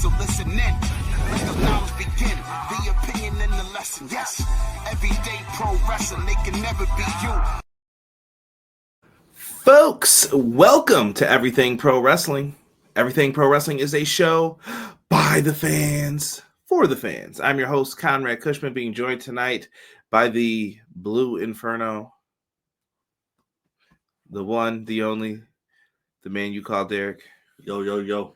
so listen in. Let the knowledge begin. The opinion and the lesson. Yes, everyday pro wrestling, they can never be you. Folks, welcome to Everything Pro Wrestling. Everything Pro Wrestling is a show by the fans, for the fans. I'm your host, Conrad Cushman, being joined tonight by the Blue Inferno, the one, the only, the man you call Derek. Yo.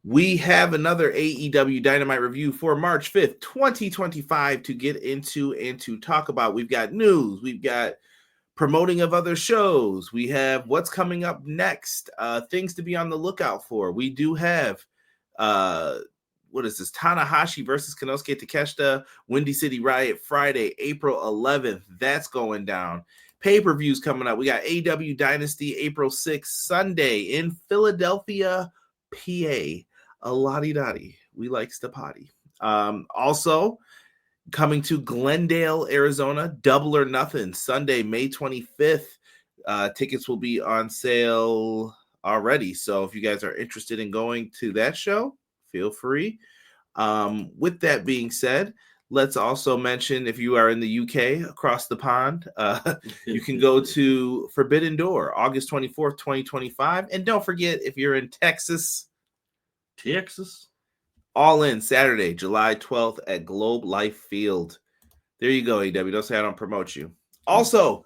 We have another AEW Dynamite review for March 5th, 2025 to get into and to talk about. We've got news, we've got promoting of other shows, we have what's coming up next, things to be on the lookout for. We do have what is this, Tanahashi versus Konosuke Takeshita, Windy City Riot, Friday, April 11th. That's going down. Pay-per-views coming up. We got AEW Dynasty April 6th, Sunday in Philadelphia, PA. A lottie-dottie. We likes to potty. Also, coming to Glendale, Arizona, Double or Nothing, Sunday, May 25th. Tickets will be on sale already. So if you guys are interested in going to that show, feel free. With that being said, let's also mention, if you are in the UK, across the pond, you can go to Forbidden Door, August 24th, 2025. And don't forget, if you're in Texas, All In, Saturday, July 12th at Globe Life Field. There you go, AEW. Don't say I don't promote you. Also,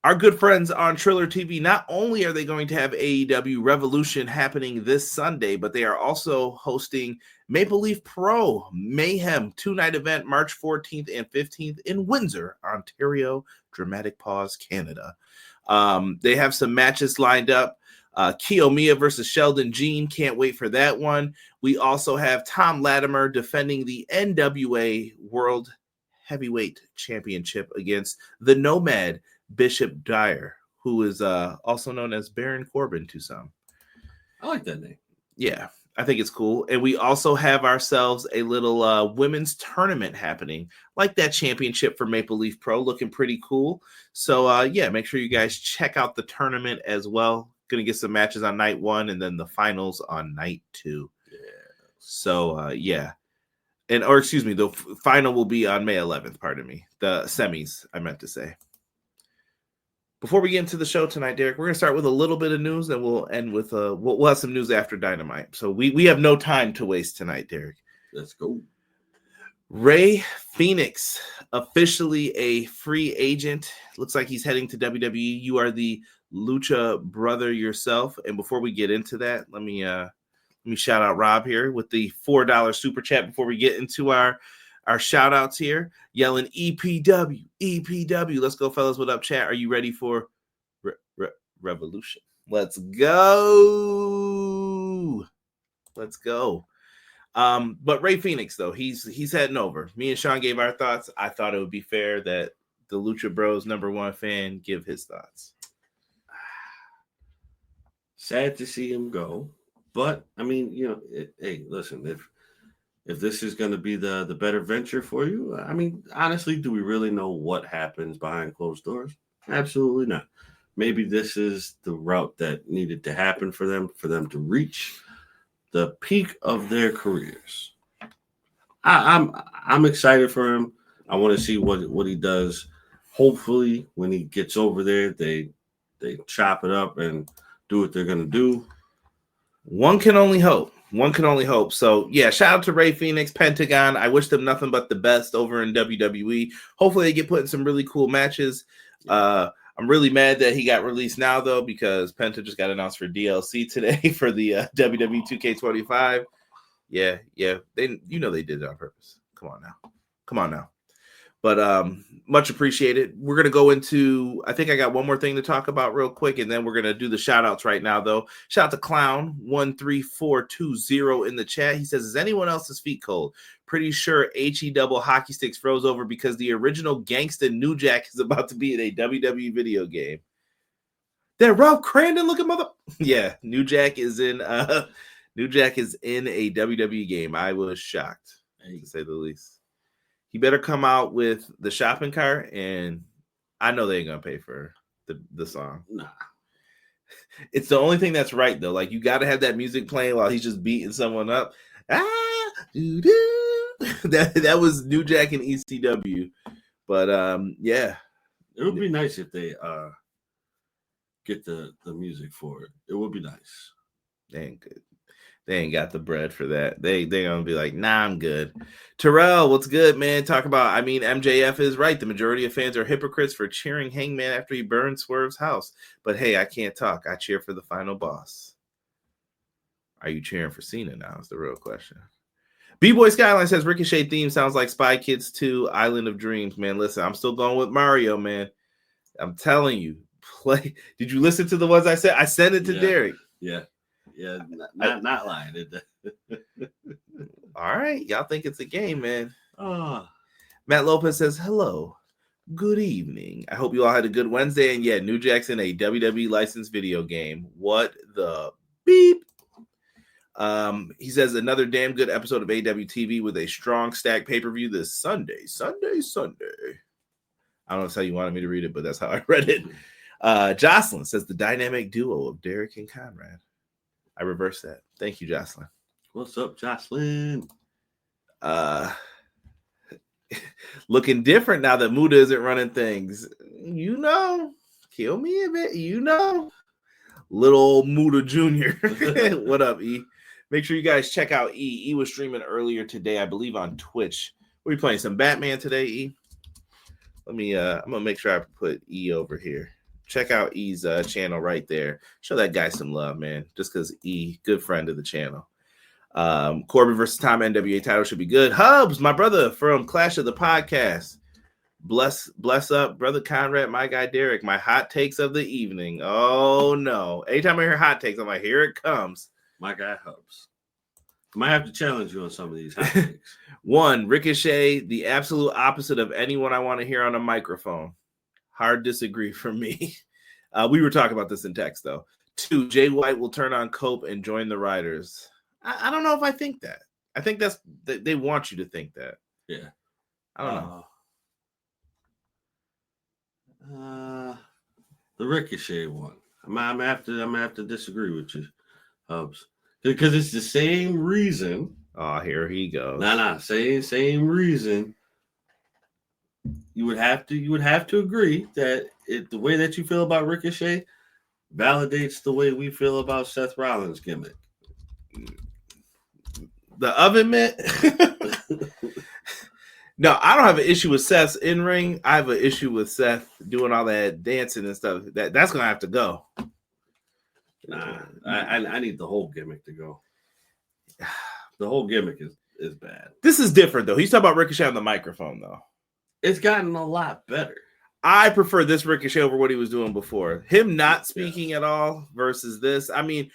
our good friends on Triller TV, not only are they going to have AEW Revolution happening this Sunday, but they are also hosting Maple Leaf Pro Mayhem 2-night event March 14th and 15th in Windsor, Ontario, Dramatic Pause, Canada. They have some matches lined up. Kiyomiya versus Sheldon Jean. Can't wait for that one. We also have Tom Latimer defending the NWA World Heavyweight Championship against the Nomad Bishop Dyer, who is also known as Baron Corbin to some. I like that name. Yeah, I think it's cool. And we also have ourselves a little women's tournament happening, like that championship for Maple Leaf Pro, looking pretty cool. So, yeah, make sure you guys check out the tournament as well. Going to get some matches on night 1 and then the finals on night 2. Yeah. So, yeah. The final will be on May 11th, pardon me. The semis, I meant to say. Before we get into the show tonight, Derek, we're going to start with a little bit of news, and we'll end with we'll have some news after Dynamite. So we have no time to waste tonight, Derek. Let's go. Rey Fenix, officially a free agent. Looks like he's heading to WWE. You are the Lucha brother yourself. And before we get into that, let me shout out Rob here with the $4 super chat before we get into our shout outs here. Yelling EPW. Let's go, fellas. What up, chat? Are you ready for Revolution? Let's go. But Rey Fenix, though, he's heading over. Me and Sean gave our thoughts. I thought it would be fair that the Lucha Bros #1 fan give his thoughts. Sad to see him go. But, I mean, hey, listen, if this is going to be the better venture for you, I mean, honestly, do we really know what happens behind closed doors? Absolutely not. Maybe this is the route that needed to happen for them to reach the peak of their careers. I'm excited for him. I want to see what he does. Hopefully, when he gets over there, they chop it up and do what they're going to do. One can only hope. So, yeah, shout out to Rey Fenix, Pentagon. I wish them nothing but the best over in WWE. Hopefully they get put in some really cool matches. I'm really mad that he got released now, though, because Penta just got announced for DLC today for the WWE 2K25. Yeah. They did it on purpose. Come on now. But much appreciated. We're going to go into, I think I got one more thing to talk about real quick, and then we're going to do the shout-outs right now, though. Shout out to Clown13420 in the chat. He says, is anyone else's feet cold? Pretty sure HE double hockey sticks froze over because the original Gangsta New Jack is about to be in a WWE video game. That Ralph Crandon looking mother. Yeah, New Jack is in a WWE game. I was shocked, to say the least. He better come out with the shopping cart, and I know they ain't gonna pay for the song. Nah. It's the only thing that's right though. Like, you got to have that music playing while he's just beating someone up. That was New Jack and ECW. But yeah. It would be nice if they get the music for it. It would be nice. They ain't good. They ain't got the bread for that. They gonna be like, nah, I'm good. Terrell, what's good, man? Talk about, I mean, MJF is right. The majority of fans are hypocrites for cheering Hangman after he burned Swerve's house. But hey, I can't talk. I cheer for the final boss. Are you cheering for Cena now? Is the real question. B-Boy Skyline says Ricochet theme sounds like Spy Kids 2, Island of Dreams. Man, listen, I'm still going with Mario, man. I'm telling you. Play. Did you listen to the ones I said? I sent it to Derek. Yeah. Yeah, not lying. All right. Y'all think it's a game, man. Oh. Matt Lopez says, hello. Good evening. I hope you all had a good Wednesday. And yeah, New Jack's in a WWE licensed video game. What the beep? He says another damn good episode of AEW TV with a strong stack pay-per-view this Sunday. I don't know how you wanted me to read it, but that's how I read it. Jocelyn says the dynamic duo of Derek and Conrad. I reversed that. Thank you, Jocelyn. What's up, Jocelyn? Looking different now that Muda isn't running things. You know, kill me a bit. You know, little old Muda Jr. What up, E? Make sure you guys check out E. E was streaming earlier today, I believe, on Twitch. We're playing some Batman today, E. Let me. I'm gonna make sure I put E over here. Check out E's channel right there. Show that guy some love, man. Just because E, good friend of the channel. Corbin versus Tom NWA title should be good. Hubs, my brother from Clash of the Podcast. Bless up, brother Conrad, my guy Derek. My hot takes of the evening. Oh no! Anytime I hear hot takes, I'm like, here it comes. My guy Hubs. I might have to challenge you on some of these hot takes. 1, Ricochet, the absolute opposite of anyone I want to hear on a microphone. Hard disagree for me. We were talking about this in text, though. 2, Jay White will turn on Cope and join the Riders. I don't know if I think that. I think that's they want you to think that. Yeah. I don't know. The Ricochet one. I'm gonna have to disagree with you, Hubs, because it's the same reason. Oh, here he goes. Same reason. You would have to agree that the way that you feel about Ricochet validates the way we feel about Seth Rollins' gimmick. The oven mitt. No, I don't have an issue with Seth's in-ring. I have an issue with Seth doing all that dancing and stuff. That's gonna have to go. Nah, I need the whole gimmick to go. The whole gimmick is bad. This is different though. He's talking about Ricochet on the microphone though. It's gotten a lot better. I prefer this Ricochet over what he was doing before. Him not speaking at all versus this. I mean,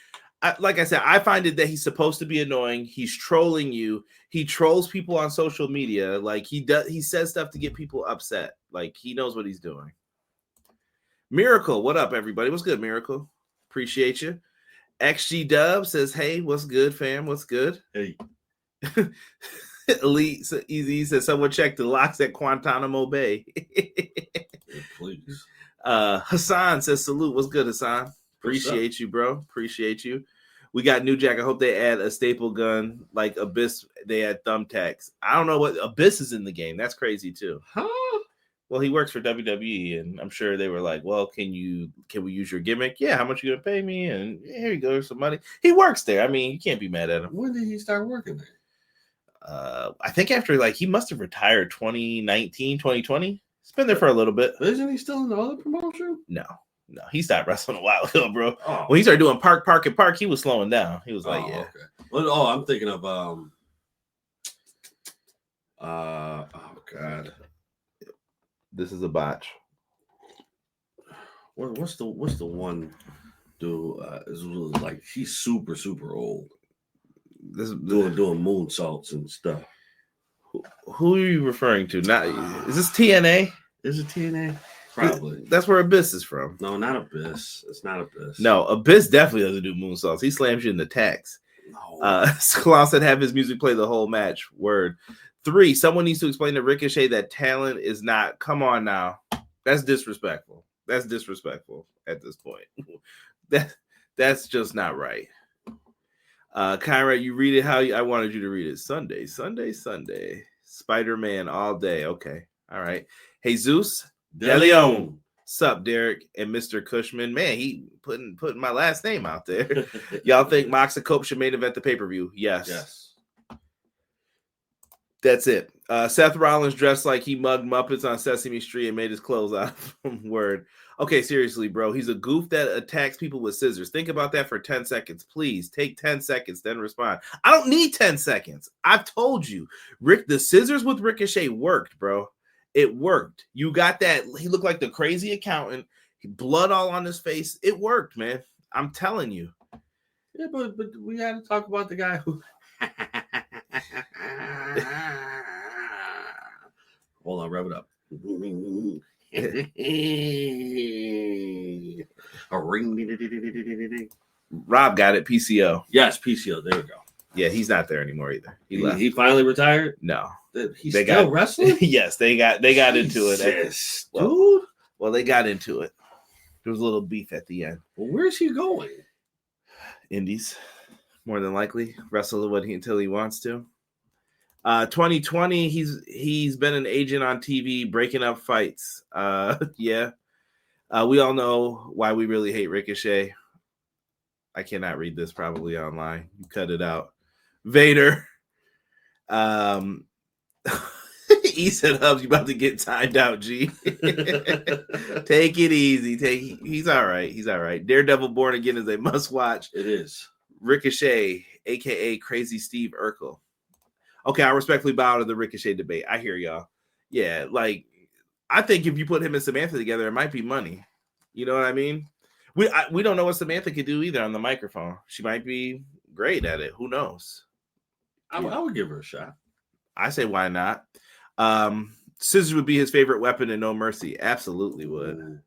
like I said, I find it that he's supposed to be annoying. He's trolling you. He trolls people on social media. Like he says stuff to get people upset. Like he knows what he's doing. Miracle, what up, everybody? What's good, Miracle? Appreciate you. XG Dub says, hey, what's good, fam? What's good? Hey. Elite Easy says, someone check the locks at Guantanamo Bay. Please. Hassan says, salute. What's good, Hassan? Appreciate you, bro. Appreciate you. We got New Jack. I hope they add a staple gun like Abyss. They add thumbtacks. I don't know what Abyss is in the game. That's crazy too. Huh? Well, he works for WWE, and I'm sure they were like, "Well, can we use your gimmick? Yeah, how much you gonna pay me? And here you go, some money." He works there. I mean, you can't be mad at him. When did he start working there? I think after he must have retired 2019, 2020. He's been there for a little bit. Isn't he still in the other promotion? No, he stopped wrestling a while ago, bro. Oh. When he started doing Park, he was slowing down. He was like, yeah. Okay. Well, I'm thinking of oh God. This is a botch. What's the one dude? Is like he's super old. This is doing moonsaults and stuff. Who are you referring to? Not is this TNA? Is it TNA? Probably. That's where Abyss is from. No, not Abyss. It's not Abyss. No, Abyss definitely doesn't do moonsaults. He slams you in the tacks. No. Klaus said have his music play the whole match. Word. 3, someone needs to explain to Ricochet that talent is not. Come on now. That's disrespectful. That's disrespectful at this point. That's just not right. Conrad, you read it how I wanted you to read it. Sunday. Spider-Man all day. Okay. All right. Jesus De Leon. Sup, Derek and Mr. Cushman. Man, he putting my last name out there. Y'all think Mox and Cope should main event the pay-per-view? Yes. That's it. Seth Rollins dressed like he mugged Muppets on Sesame Street and made his clothes out of word. Okay, seriously, bro. He's a goof that attacks people with scissors. Think about that for 10 seconds. Please take 10 seconds, then respond. I don't need 10 seconds. I've told you. The scissors with Ricochet worked, bro. It worked. You got that. He looked like the crazy accountant. Blood all on his face. It worked, man. I'm telling you. Yeah, but we got to talk about the guy who. Hold on, rev it up. A ring. Rob got it. PCO. Yes, PCO. There we go. Yeah, he's not there anymore either. He left. He finally retired? No. He's still wrestling? Yes, they got into it. Dude. Well, they got into it. There was a little beef at the end. Well, where's he going? Indies, more than likely. Wrestle until he wants to. 2020, he's been an agent on TV, breaking up fights. Yeah. We all know why we really hate Ricochet. I cannot read this probably online. You cut it out. Vader. He said, Hubs, you about to get timed out, G. Take it easy. He's all right. He's all right. Daredevil Born Again is a must watch. It is. Ricochet, a.k.a. Crazy Steve Urkel. Okay, I respectfully bow to the Ricochet debate. I hear y'all. Yeah, like, I think if you put him and Samantha together, it might be money. You know what I mean? We don't know what Samantha could do either on the microphone. She might be great at it. Who knows? I would give her a shot. I say, why not? Scissors would be his favorite weapon in No Mercy. Absolutely would. Ooh.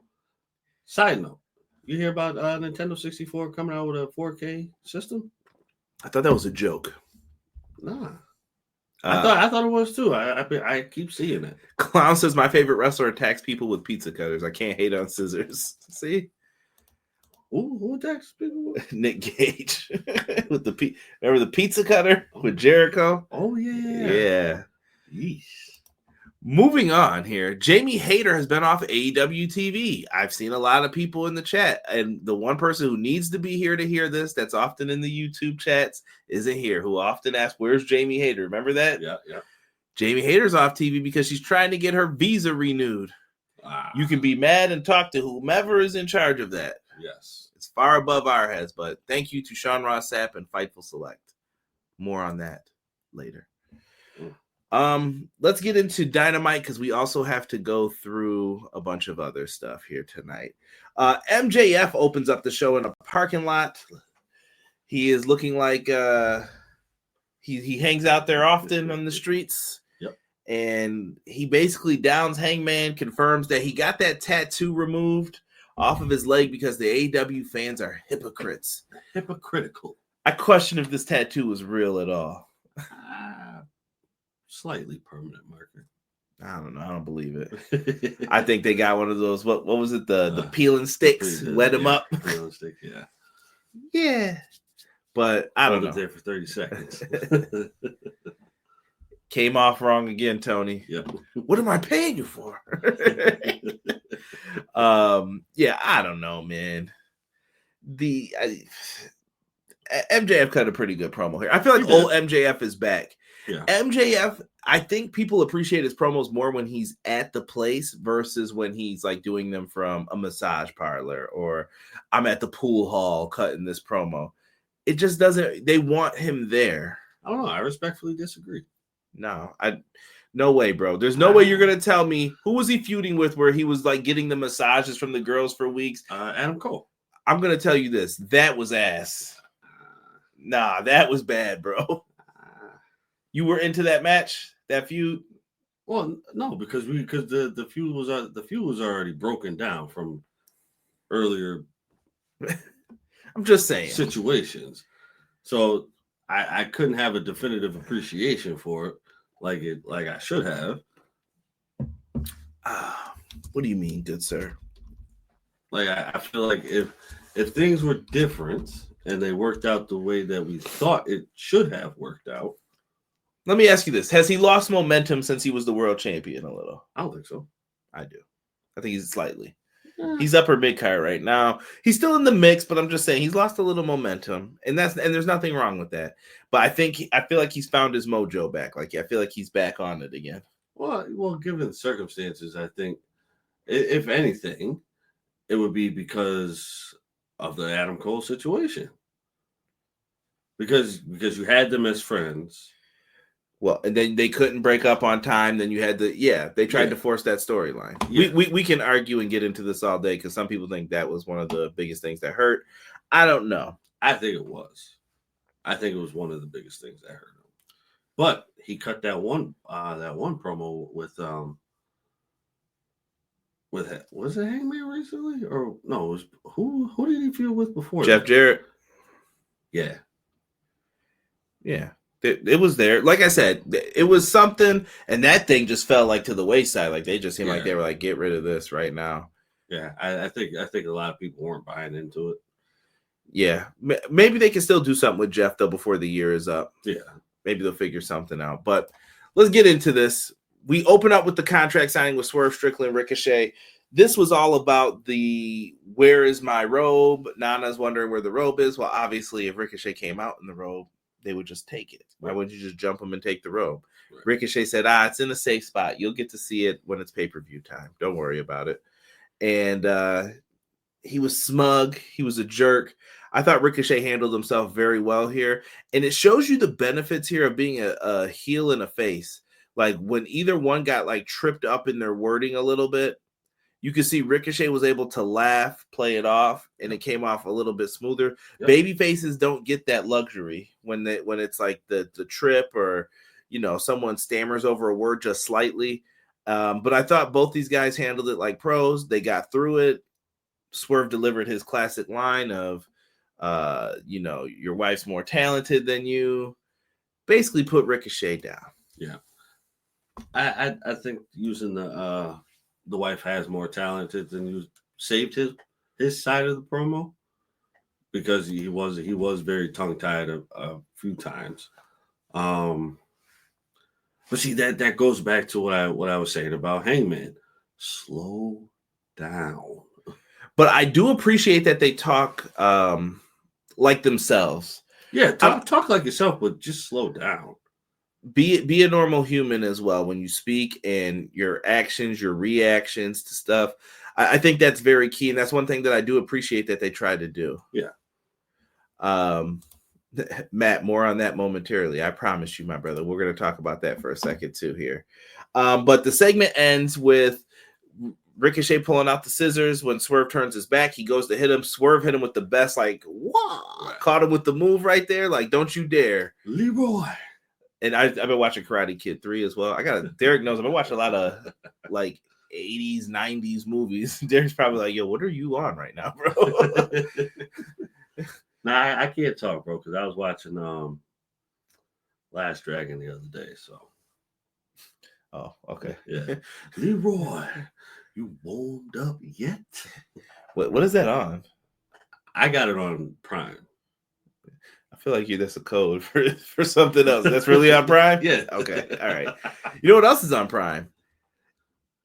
Side note, you hear about Nintendo 64 coming out with a 4K system? I thought that was a joke. Nah. I thought it was too. I keep seeing it. Clown says my favorite wrestler attacks people with pizza cutters. I can't hate on scissors. See? Who attacks people? Nick Gage with remember the pizza cutter with Jericho? Oh yeah. Yeah. Yeesh. Moving on here, Jamie Hayter has been off AEW TV. I've seen a lot of people in the chat, and the one person who needs to be here to hear this, that's often in the YouTube chats, isn't here, who often asks, where's Jamie Hayter? Remember that? Yeah. Jamie Hayter's off TV because she's trying to get her visa renewed. You can be mad and talk to whomever is in charge of that. Yes. It's far above our heads, but thank you to Sean Ross Sapp and Fightful Select. More on that later. Let's get into Dynamite because we also have to go through a bunch of other stuff here tonight. MJF opens up the show in a parking lot. He is looking like he hangs out there often on the streets. Yep. And he basically downs Hangman, confirms that he got that tattoo removed off of his leg because the AEW fans are hypocrites. Hypocritical. I question if this tattoo was real at all. Slightly permanent marker. I don't know. I don't believe it. I think they got one of those. What was it? The peeling sticks. Let him up. Peeling stick. Yeah. Yeah. But I don't know. There for 30 seconds. Came off wrong again, Tony. Yep. What am I paying you for? Yeah, I don't know, man. MJF cut a pretty good promo here. I feel like old MJF is back. Yeah. MJF, I think people appreciate his promos more when he's at the place versus when he's like doing them from a massage parlor or I'm at the pool hall cutting this promo. It just doesn't, they want him there. I don't know. I respectfully disagree. No way, bro. There's no way you're going to tell me who was he feuding with where he was like getting the massages from the girls for weeks. Adam Cole. I'm going to tell you this. That was ass. Nah, that was bad, bro. You were into that match, that feud? Well, no, because the feud was already broken down from earlier. I'm just saying situations. So I couldn't have a definitive appreciation for it like I should have. What do you mean, good sir? Like I feel like if things were different and they worked out the way that we thought it should have worked out. Let me ask you this. Has he lost momentum since he was the world champion a little? I don't think so. I do. I think he's slightly. He's upper mid-card right now. He's still in the mix, but I'm just saying he's lost a little momentum, and there's nothing wrong with that. But I feel like he's found his mojo back. Like I feel like he's back on it again. Well, given the circumstances, I think if anything, it would be because of the Adam Cole situation. Because you had them as friends. Well, and then they couldn't break up on time. Then you had they tried to force that storyline. Yeah. We can argue and get into this all day because some people think that was one of the biggest things that hurt. I don't know. I think it was. I think it was one of the biggest things that hurt him. But he cut that one promo with was it Hangman recently or no? It was who did he feud with before? Jeff Jarrett. Yeah. Yeah. It was there. Like I said, it was something, and that thing just fell like to the wayside. Like they just seemed like they were like, get rid of this right now. Yeah, I think a lot of people weren't buying into it. Yeah, maybe they can still do something with Jeff though before the year is up. Yeah, maybe they'll figure something out. But let's get into this. We open up with the contract signing with Swerve, Strickland, Ricochet. This was all about the where is my robe? Nana's wondering where the robe is. Well, obviously, if Ricochet came out in the robe, they would just take it. Why wouldn't you just jump them and take the robe? Right. Ricochet said, it's in a safe spot. You'll get to see it when it's pay-per-view time. Don't worry about it. And he was smug. He was a jerk. I thought Ricochet handled himself very well here. And it shows you the benefits here of being a heel and a face. Like when either one got like tripped up in their wording a little bit, you can see Ricochet was able to laugh, play it off, and it came off a little bit smoother. Yep. Baby faces don't get that luxury when it's like the trip or, someone stammers over a word just slightly. But I thought both these guys handled it like pros. They got through it. Swerve delivered his classic line of, your wife's more talented than you. Basically put Ricochet down. Yeah. I think using the wife has more talented than you saved his side of the promo because he was very tongue tied a few times. But see that goes back to what I was saying about Hangman. Slow down. But I do appreciate that they talk like themselves. Yeah, talk like yourself, but just slow down. Be a normal human as well when you speak, and your actions, your reactions to stuff. I think that's very key, and that's one thing that I do appreciate that they try to do. Yeah. Matt, more on that momentarily. I promise you, my brother. We're going to talk about that for a second too here. But the segment ends with Ricochet pulling out the scissors. When Swerve turns his back, he goes to hit him. Swerve hit him with the best, like, whoa, right. Caught him with the move right there. Like, don't you dare. Leroy. And I've been watching Karate Kid 3 as well. Derek knows I've been watching a lot of like 80s, 90s movies. Derek's probably like, yo, what are you on right now, bro? Nah, I can't talk, bro, because I was watching Last Dragon the other day, so. Oh, okay. Yeah. Leroy, you warmed up yet? What is that on? I got it on Prime. I feel like that's a code for something else. That's really on Prime? Yeah. Okay. All right. You know what else is on Prime?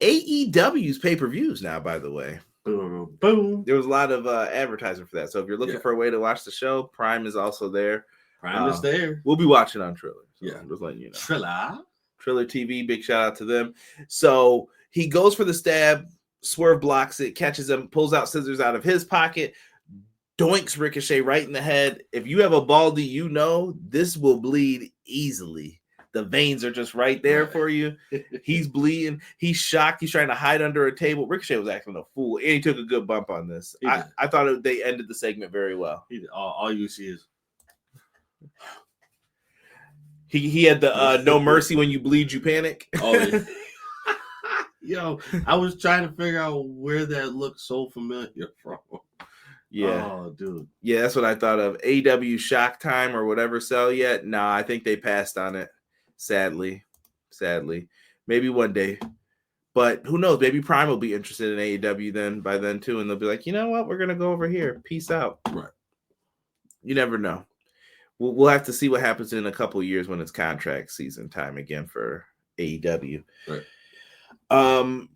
AEW's pay-per-views now, by the way. Boom, boom. There was a lot of advertising for that. So if you're looking for a way to watch the show, Prime is also there. Prime is there. We'll be watching on Triller. So yeah. I'm just letting you know. Triller TV, big shout out to them. So he goes for the stab. Swerve blocks it, catches him, pulls out scissors out of his pocket, doinks Ricochet right in the head. If you have a Baldy, this will bleed easily. The veins are just right there for you. He's bleeding. He's shocked. He's trying to hide under a table. Ricochet was acting a fool, and he took a good bump on this. I thought they ended the segment very well. All you see is he had the no mercy when you bleed, you panic. Oh, yeah. Yo, I was trying to figure out where that looked so familiar from. Yeah. Oh, dude. Yeah, that's what I thought of. AEW Shock Time or whatever sell yet? Nah, I think they passed on it. Sadly. Maybe one day. But who knows? Maybe Prime will be interested in AEW by then too, and they'll be like, you know what? We're gonna go over here. Peace out. Right. You never know. We'll have to see what happens in a couple of years when it's contract season time again for AEW. Right.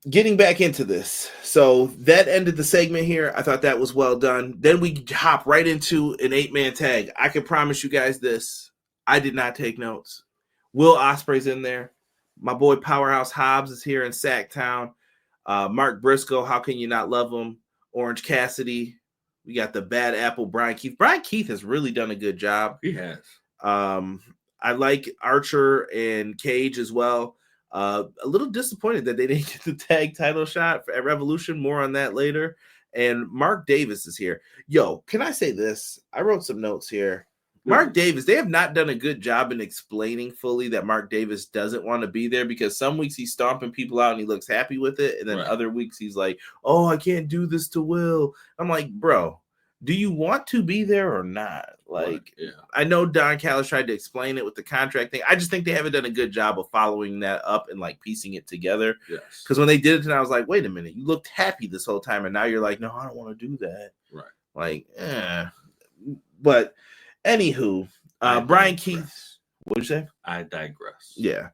Getting back into this. So that ended the segment here. I thought that was well done. Then we hop right into an 8-man tag. I can promise you guys this. I did not take notes. Will Ospreay's in there. My boy Powerhouse Hobbs is here in Sacktown. Mark Briscoe, how can you not love him? Orange Cassidy. We got the bad apple Brian Keith. Brian Keith has really done a good job. He has. I like Archer and Cage as well. A little disappointed that they didn't get the tag title shot at Revolution. More on that later. And Mark Davis is here. Yo, can I say this? I wrote some notes here. Mark Davis, they have not done a good job in explaining fully that Mark Davis doesn't want to be there, because some weeks he's stomping people out and he looks happy with it. And then other weeks he's like, oh, I can't do this to Will. I'm like, bro, do you want to be there or not? Like, I know Don Callis tried to explain it with the contract thing. I just think they haven't done a good job of following that up and like piecing it together. Yes. Because when they did it, and I was like, wait a minute, you looked happy this whole time. And now you're like, no, I don't want to do that. Right. Like, But anywho, Brian Keith, what'd you say? I digress. Yeah.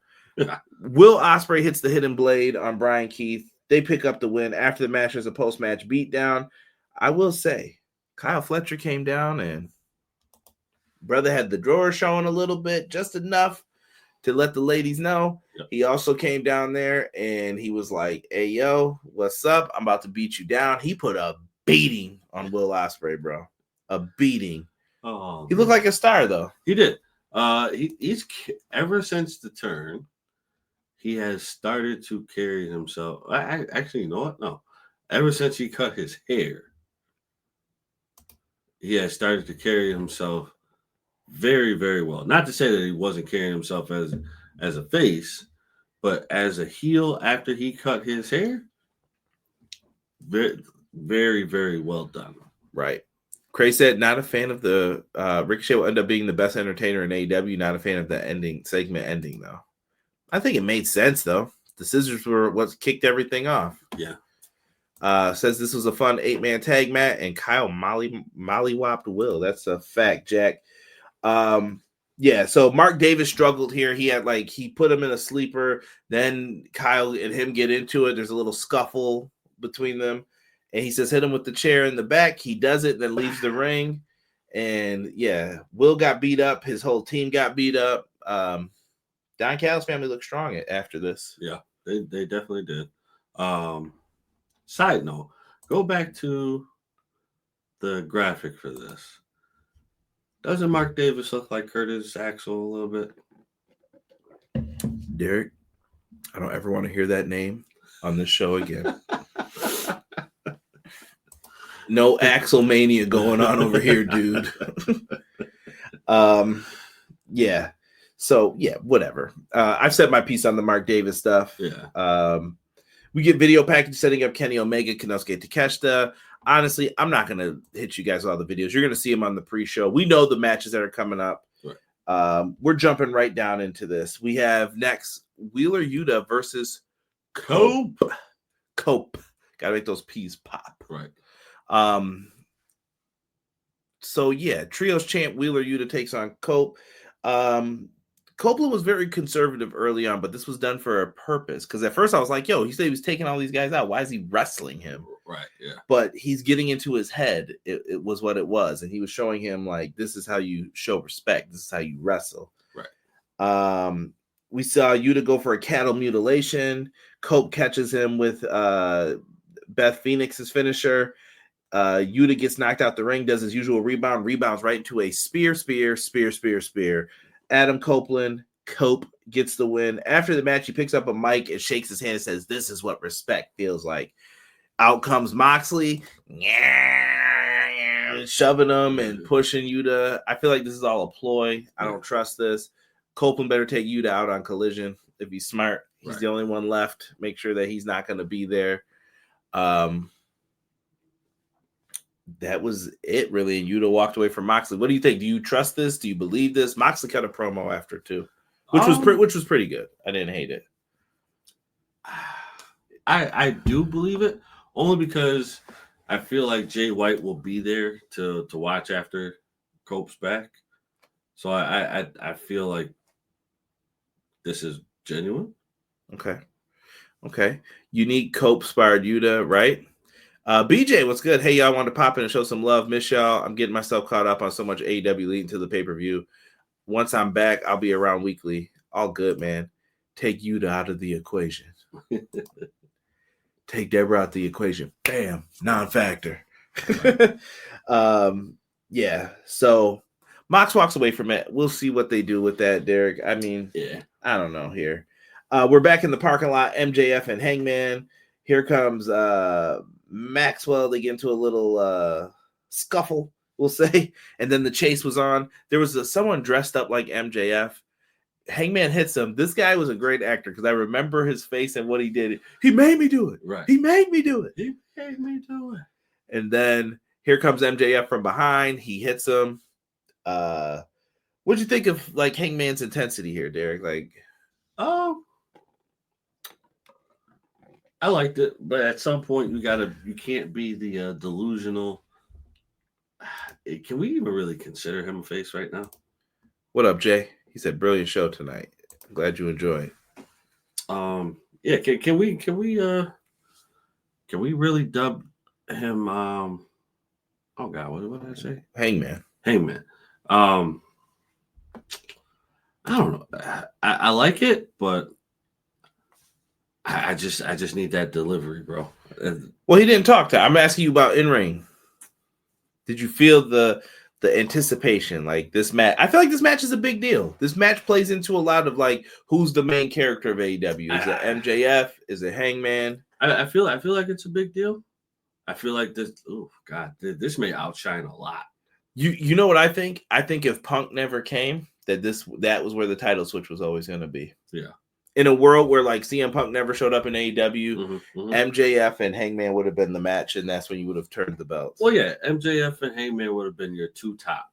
Will Ospreay hits the hidden blade on Brian Keith. They pick up the win. After the match, there's a post-match beatdown. I will say, Kyle Fletcher came down and brother had the drawer showing a little bit, just enough to let the ladies know. Yep. He also came down there and he was like, hey, yo, what's up? I'm about to beat you down. He put a beating on Will Ospreay, bro. A beating. Oh, he looked like a star, though. He did. He's ever since the turn, he has started to carry himself. Actually, you know what? No. Ever since he cut his hair, he has started to carry himself very, very well. Not to say that he wasn't carrying himself as a face, but as a heel after he cut his hair, very, very, very well done. Right. Cray said, not a fan of the Ricochet will end up being the best entertainer in AEW. Not a fan of the segment ending, though. I think it made sense, though. The scissors were what kicked everything off. Yeah. Says this was a fun 8-man tag match, and Kyle mollywopped Will. That's a fact, Jack. Yeah, so Mark Davis struggled here. He put him in a sleeper. Then Kyle and him get into it. There's a little scuffle between them. And he says, hit him with the chair in the back. He does it, then leaves the ring. And, yeah, Will got beat up. His whole team got beat up. Don Callis' family looked strong after this. Yeah, they definitely did. Side note, go back to the graphic for this. Doesn't Mark Davis look like Curtis Axel a little bit? Derek, I don't ever want to hear that name on this show again. No Axel mania going on over here, dude. Yeah. So, yeah, whatever. I've said my piece on the Mark Davis stuff. Yeah. We get video package setting up Kenny Omega, Konosuke Takeshita. Honestly, I'm not going to hit you guys with all the videos. You're going to see them on the pre-show. We know the matches that are coming up. Right. We're jumping right down into this. We have next Wheeler Yuta versus Cope. Got to make those P's pop. Right. So yeah, trios champ Wheeler Yuta takes on Cope. Copeland was very conservative early on, but this was done for a purpose. Because at first I was like, yo, he said he was taking all these guys out. Why is he wrestling him? Right, yeah. But he's getting into his head. It was what it was. And he was showing him, like, this is how you show respect. This is how you wrestle. Right. We saw Yuta go for a cattle mutilation. Cope catches him with Beth Phoenix's finisher. Yuta gets knocked out the ring, does his usual rebounds right into a spear. Adam Copeland, Cope gets the win. After the match, he picks up a mic and shakes his hand and says, this is what respect feels like. Out comes Moxley, shoving him and pushing Yuta. I feel like this is all a ploy. I don't trust this. Copeland better take Yuta out on Collision if he's smart. He's the only one left. Make sure that he's not going to be there. That was it, really. And Yuta walked away from Moxley. What do you think? Do you trust this? Do you believe this? Moxley cut a promo after too, which was pretty good. I didn't hate it. I do believe it, only because I feel like Jay White will be there to watch after Cope's back. So I feel like this is genuine. Okay. Unique Cope-inspired Yuta, right? BJ, what's good? Hey, y'all, want to pop in and show some love. Miss y'all. I'm getting myself caught up on so much AEW leading to the pay-per-view. Once I'm back, I'll be around weekly. All good, man. Take Yuta out of the equation. Take Deborah out the equation. Bam. Non-factor. Yeah. So Mox walks away from it. We'll see what they do with that, Derek. I mean, Yeah. I don't know here. We're back in the parking lot. MJF and Hangman. Here comes Maxwell. They get into a little scuffle, we'll say. And then the chase was on. There was someone dressed up like MJF. Hangman hits him. This guy was a great actor because I remember his face and what he did. He made me do it. Right. He made me do it. He made me do it. And then here comes MJF from behind. He hits him. What'd you think of like Hangman's intensity here, Derek? Like, I liked it, but at some point you can't be the delusional. Can we even really consider him a face right now? What up, Jay? He said, "Brilliant show tonight. I'm glad you enjoyed." Yeah. Can we really dub him? Oh God, what did I say? Hangman. I don't know. I like it, but I just need that delivery, bro. Well, he didn't talk to. I'm asking you about in ring. Did you feel the anticipation? Like this match, I feel like this match is a big deal. This match plays into a lot of like who's the main character of AEW. Is it MJF? Is it Hangman? I feel like it's a big deal. I feel like this. Oh God, this may outshine a lot. You know what I think? I think if Punk never came, that was where the title switch was always going to be. Yeah. In a world where like CM Punk never showed up in AEW, mm-hmm. MJF and Hangman would have been the match, and that's when you would have turned the belts. Well, yeah, MJF and Hangman would have been your two top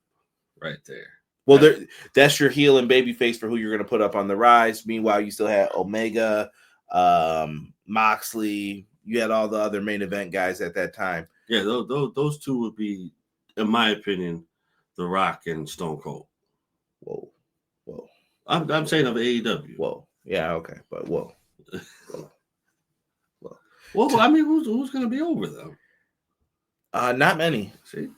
right there. Well, that's your heel and babyface for who you're going to put up on the rise. Meanwhile, you still had Omega, Moxley. You had all the other main event guys at that time. Yeah, those two would be, in my opinion, The Rock and Stone Cold. Whoa. I'm saying of AEW. Whoa. Yeah, okay, but whoa. Well, I mean, who's going to be over them? Not many. See,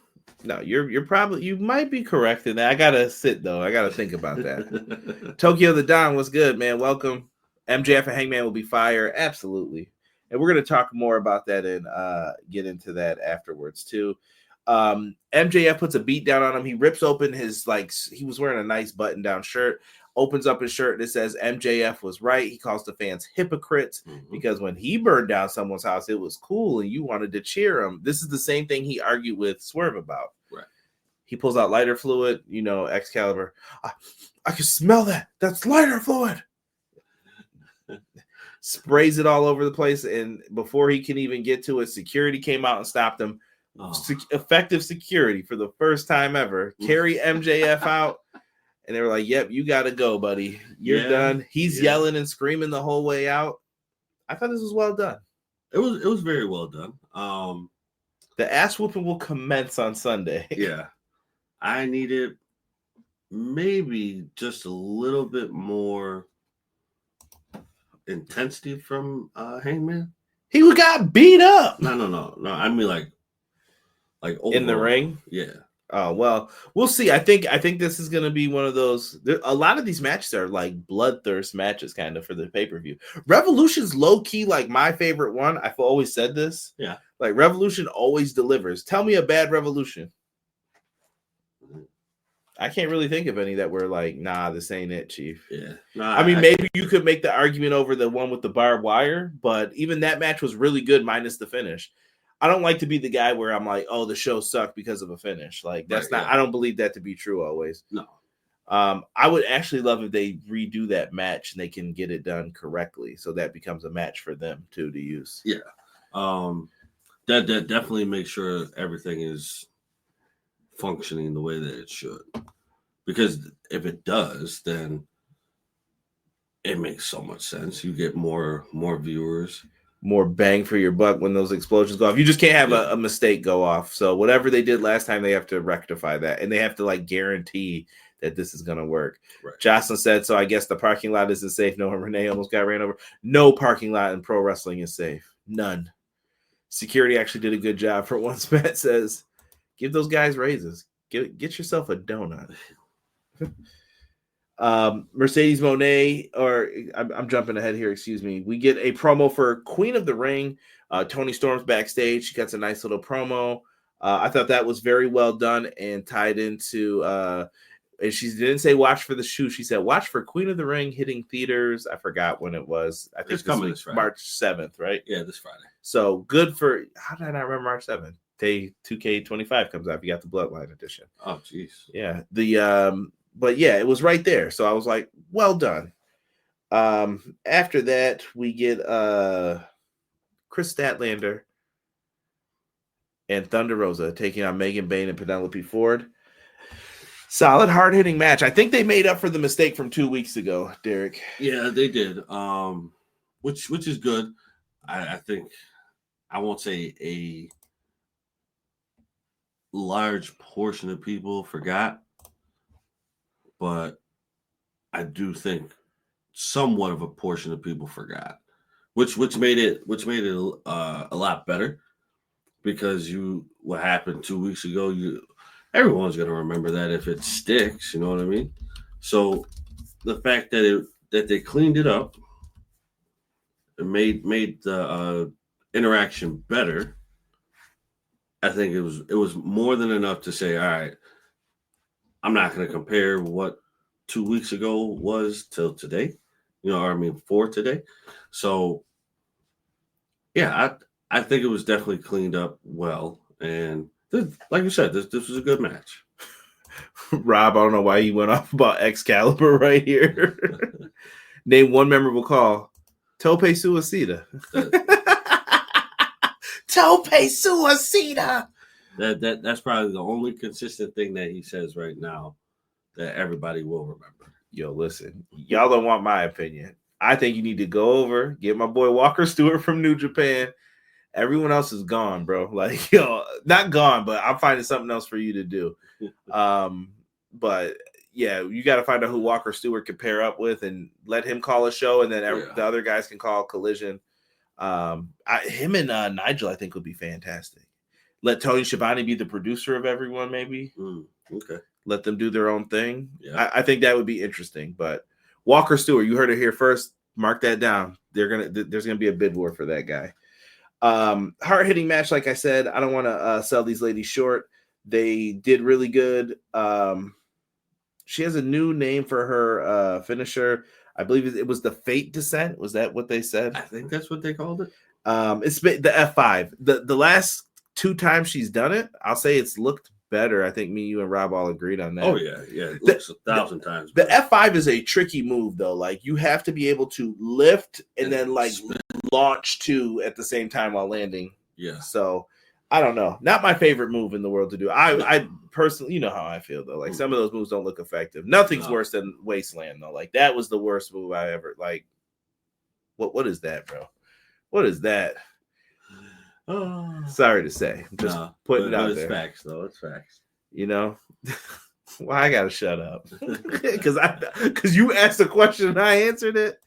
no, you might be correct in that. I gotta sit though. I gotta think about that. Tokyo the Don, what's good, man? Welcome. MJF and Hangman will be fire, absolutely, and we're gonna talk more about that and get into that afterwards too. MJF puts a beat down on him. He rips open his he was wearing a nice button down shirt. Opens up his shirt and it says MJF was right. He calls the fans hypocrites because when he burned down someone's house, it was cool and you wanted to cheer him. This is the same thing he argued with Swerve about. Right. He pulls out lighter fluid, Excalibur. I can smell that. That's lighter fluid. Sprays it all over the place. And before he can even get to it, security came out and stopped him. Effective security for the first time ever. Carry MJF out. And they were like, "Yep, you got to go, buddy. You're done." He's yelling and screaming the whole way out. I thought this was well done. It was very well done. The ass whooping will commence on Sunday. Yeah. I needed maybe just a little bit more intensity from Hangman. He got beat up. No. I mean like overall. In the ring? Yeah. Oh, well, we'll see. I think this is going to be one of those. A lot of these matches are like bloodthirst matches kind of for the pay-per-view. Revolution's low-key like my favorite one. I've always said this. Yeah. Like Revolution always delivers. Tell me a bad Revolution. I can't really think of any that were like, nah, this ain't it, Chief. Yeah. I mean, maybe you could make the argument over the one with the barbed wire, but even that match was really good minus the finish. I don't like to be the guy where I'm like, oh, the show sucked because of a finish. Like that's right, not. Yeah. I don't believe that to be true always. No. I would actually love if they redo that match and they can get it done correctly, so that becomes a match for them too to use. Yeah. That definitely makes sure everything is functioning the way that it should. Because if it does, then it makes so much sense. You get more viewers. more bang for your buck when those explosions go off. You just can't have a mistake go off. So whatever they did last time, they have to rectify that, and they have to like guarantee that this is going to work. Right. Jocelyn said, so I guess the parking lot isn't safe. No, Renee almost got ran over. No parking lot in pro wrestling is safe. None. Security actually did a good job for once. Matt says, give those guys raises. Get yourself a donut. Mercedes Moné, or I'm jumping ahead here, excuse me. We get a promo for Queen of the Ring. Toni Storm's backstage. She gets a nice little promo. I thought that was very well done and tied into and she didn't say watch for the shoe. She said watch for Queen of the Ring hitting theaters. I forgot when it was. I think it's coming this Friday. March 7th, right? Yeah, this Friday. So good for, how did I not remember March 7th? Day 2K25 comes out. You got the Bloodline edition. Oh, jeez. Yeah. But yeah, it was right there. So I was like, well done. After that, we get Kris Statlander and Thunder Rosa taking on Megan Bayne and Penelope Ford. Solid, hard-hitting match. I think they made up for the mistake from 2 weeks ago, Derek. Yeah, they did. Which is good. I think I won't say a large portion of people forgot, but I do think somewhat of a portion of people forgot, which made it a lot better, because what happened 2 weeks ago, everyone's gonna remember that if it sticks, you know what I mean? So the fact that they cleaned it up and made the interaction better, I think it was more than enough to say, all right, I'm not going to compare what 2 weeks ago was till today, for today. So yeah, I think it was definitely cleaned up well, and like you said, this was a good match. Rob, I don't know why he went off about Excalibur right here. Name one memorable call. Tope Suicida. Tope Suicida. That's probably the only consistent thing that he says right now that everybody will remember. Yo, listen, y'all don't want my opinion. I think you need to go over, get my boy Walker Stewart from New Japan. Everyone else is gone, bro. Like, not gone, but I'm finding something else for you to do. But yeah, you got to find out who Walker Stewart can pair up with and let him call a show, and then the other guys can call Collision. Him and Nigel, I think, would be fantastic. Let Tony Schiavone be the producer of everyone, maybe. Okay. Let them do their own thing. Yeah. I think that would be interesting. But Walker Stewart, you heard it here first. Mark that down. There's gonna be a bid war for that guy. Hard-hitting match, like I said. I don't want to sell these ladies short. They did really good. She has a new name for her finisher. I believe it was the Fate Descent. Was that what they said? I think that's what they called it. It's been the F5. The last 2 times she's done it, I'll say it's looked better. I think me, you, and Rob all agreed on that. Oh yeah. It looks 1,000 times the better. F5 is a tricky move though. Like, you have to be able to lift and then like launch 2 at the same time while landing. Yeah. So I don't know. Not my favorite move in the world to do. I personally, you know how I feel though. Like, some of those moves don't look effective. Nothing's worse than Wasteland though. Like, that was the worst move I ever like. What is that, bro? What is that? Sorry to say. I'm just putting it out there. It's facts though. It's facts. Well, I gotta shut up. Because you asked a question and I answered it.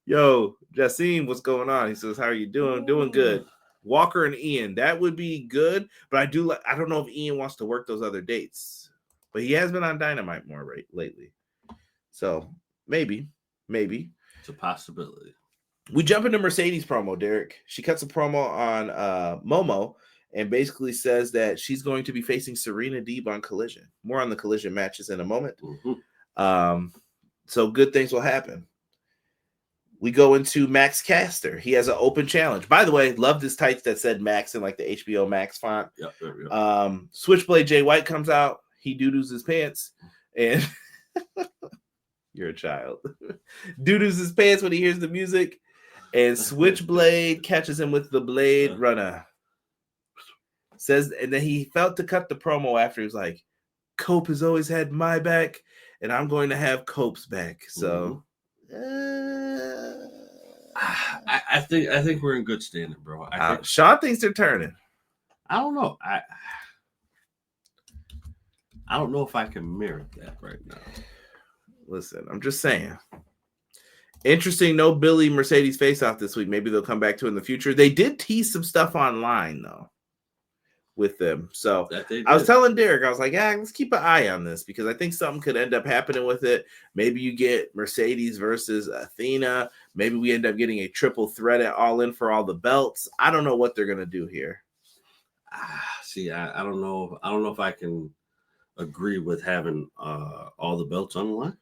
Yo, Jassim, what's going on? He says, how are you doing? Doing good. Walker and Ian, that would be good, but I don't know if Ian wants to work those other dates, but he has been on Dynamite more lately, so maybe It's a possibility. We jump into Mercedes promo. Derek, she cuts a promo on Momo and basically says that she's going to be facing Serena Deeb on Collision. More on the Collision matches in a moment. So good things will happen. We go into Max Caster. He has an open challenge. By the way, love this tights that said Max in like the HBO Max font. Yep, there we go. Switchblade Jay White comes out. He doo-doos his pants. And you're a child. Doo-doos his pants when he hears the music. And Switchblade catches him with the Blade Runner. Says, and then he felt to cut the promo after. He was like, Cope has always had my back, and I'm going to have Cope's back. So... I think we're in good standing, bro. Sean thinks they're turning. I don't know. I don't know if I can merit that right now. Listen, I'm just saying. Interesting, no Billy Mercedes face-off this week. Maybe they'll come back to it in the future. They did tease some stuff online, though, with them. So I was telling Derek, I was like, yeah, let's keep an eye on this because I think something could end up happening with it. Maybe you get Mercedes versus Athena. Maybe we end up getting a triple threat at All In for all the belts. I don't know what they're going to do here. See, I don't know. I don't know if I can agree with having all the belts on the line.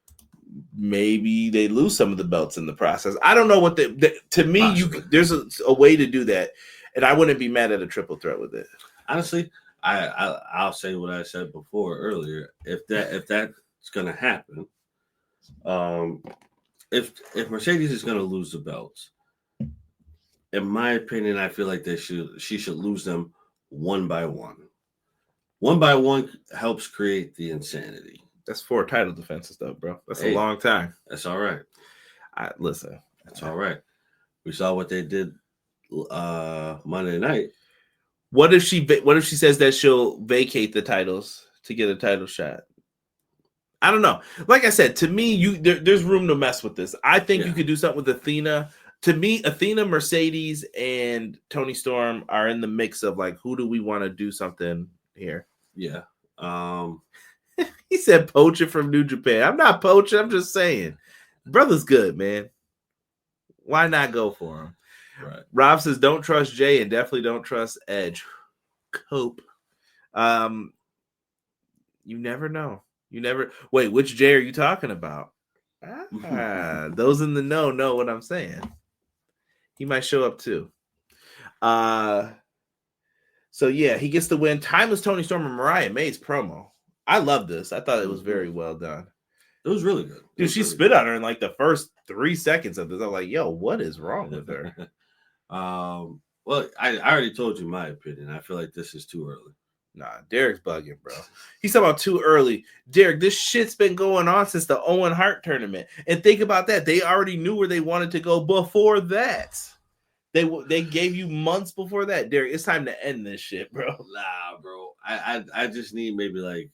Maybe they lose some of the belts in the process. I don't know what to me, there's a way to do that, and I wouldn't be mad at a triple threat with it. Honestly, I'll say what I said before earlier. If that's gonna happen, if Mercedes is gonna lose the belts, in my opinion, I feel like she should lose them one by one. One by one helps create the insanity. That's 4 title defenses, though, bro. That's a long time. That's all right. Listen, that's all right. We saw what they did Monday night. What if she says that she'll vacate the titles to get a title shot? I don't know. Like I said, to me, there's room to mess with this. I think you could do something with Athena. To me, Athena, Mercedes, and Toni Storm are in the mix of like, who do we want to do something here? Yeah. He said poaching from New Japan. I'm not poaching. I'm just saying. Brother's good, man. Why not go for him? Right. Rob says, don't trust Jay and definitely don't trust Edge. Cope. You never know. Wait, which Jay are you talking about? Those in the know what I'm saying. He might show up too. So yeah, he gets the win. Timeless Toni Storm and Mariah May's promo. I love this. I thought it was very well done. It was really good. Dude, she spit on her in like the first 3 seconds of this. I'm like, yo, what is wrong with her? Well, I already told you my opinion. I feel like this is too early. Nah, Derek's bugging, bro. He's talking about too early. Derek, this shit's been going on since the Owen Hart tournament. And think about that. They already knew where they wanted to go before that. They gave you months before that. Derek, it's time to end this shit, bro. Nah, bro. I just need maybe like...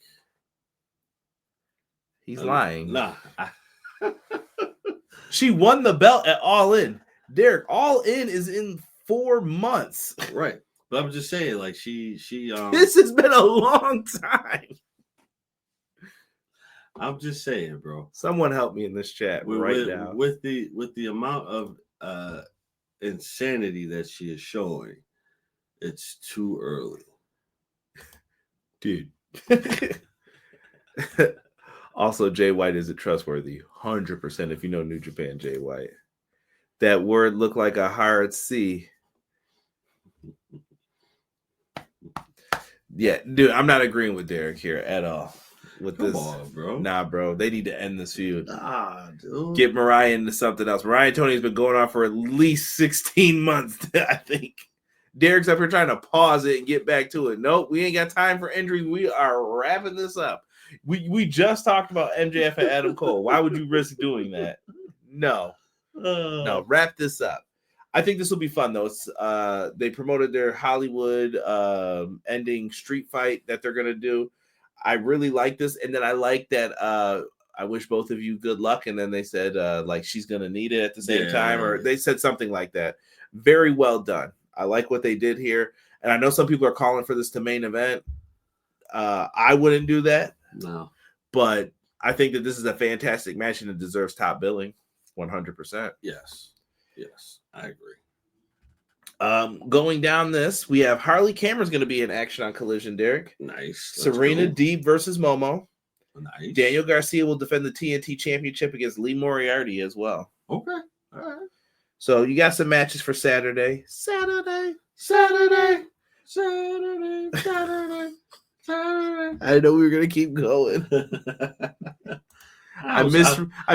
He's lying. Nah. She won the belt at All In. Derek, All In is in 4 months. Right. But I'm just saying, like, she this has been a long time. I'm just saying, bro. Someone help me in this chat now. With the amount of insanity that she is showing, it's too early. Dude. Also, Jay White isn't trustworthy. 100% if you know New Japan, Jay White. That word looked like a hard C. Yeah, dude, I'm not agreeing with Derek here at all. Come on, bro. Nah, bro. They need to end this feud. Nah, dude. Get Mariah into something else. Mariah and Tony has been going on for at least 16 months, I think. Derek's up here trying to pause it and get back to it. Nope, we ain't got time for injury. We are wrapping this up. We just talked about MJF and Adam Cole. Why would you risk doing that? No, wrap this up. I think this will be fun though. It's they promoted their Hollywood ending street fight that they're gonna do. I really like this, and then I like that. I wish both of you good luck, and then they said like she's gonna need it at the same time, or they said something like that. Very well done. I like what they did here, and I know some people are calling for this to main event. I wouldn't do that. No, but I think that this is a fantastic match and it deserves top billing, 100%. Yes, I agree. Going down this, we have Harley Cameron's going to be in action on Collision, Derek. Nice. Serena Deeb versus Momo. Nice. Daniel Garcia will defend the TNT Championship against Lee Moriarty as well. Okay. All right. So you got some matches for Saturday. I know we were gonna keep going. I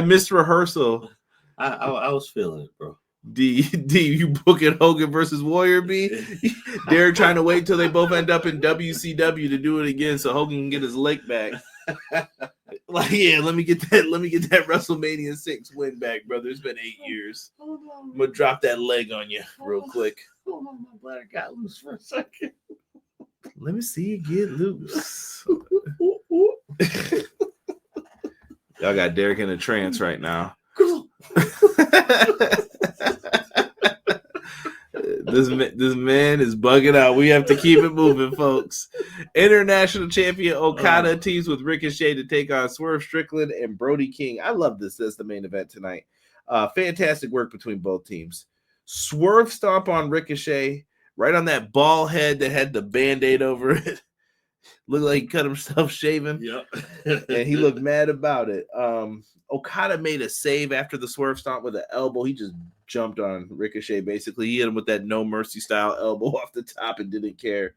missed rehearsal. I was feeling it, bro. D, you booking Hogan versus Warrior B? They're trying to wait until they both end up in WCW to do it again so Hogan can get his leg back. Like, yeah, let me get that WrestleMania 6 win back, brother. It's been 8 years. Hold on. I'm gonna drop that leg on you real quick. Hold on, my bladder got loose for a second. Let me see you get loose. Y'all got Derek in a trance right now. This man is bugging out. We have to keep it moving, folks. International champion Okada teams with Ricochet to take on Swerve, Strickland, and Brodie King. I love this. That's the main event tonight. Fantastic work between both teams. Swerve stomp on Ricochet, right on that ball head that had the Band-Aid over it. Looked like he cut himself shaving. Yep. And he looked mad about it. Okada made a save after the Swerve stomp with an elbow. He just jumped on Ricochet, basically. He hit him with that no mercy style elbow off the top and didn't care.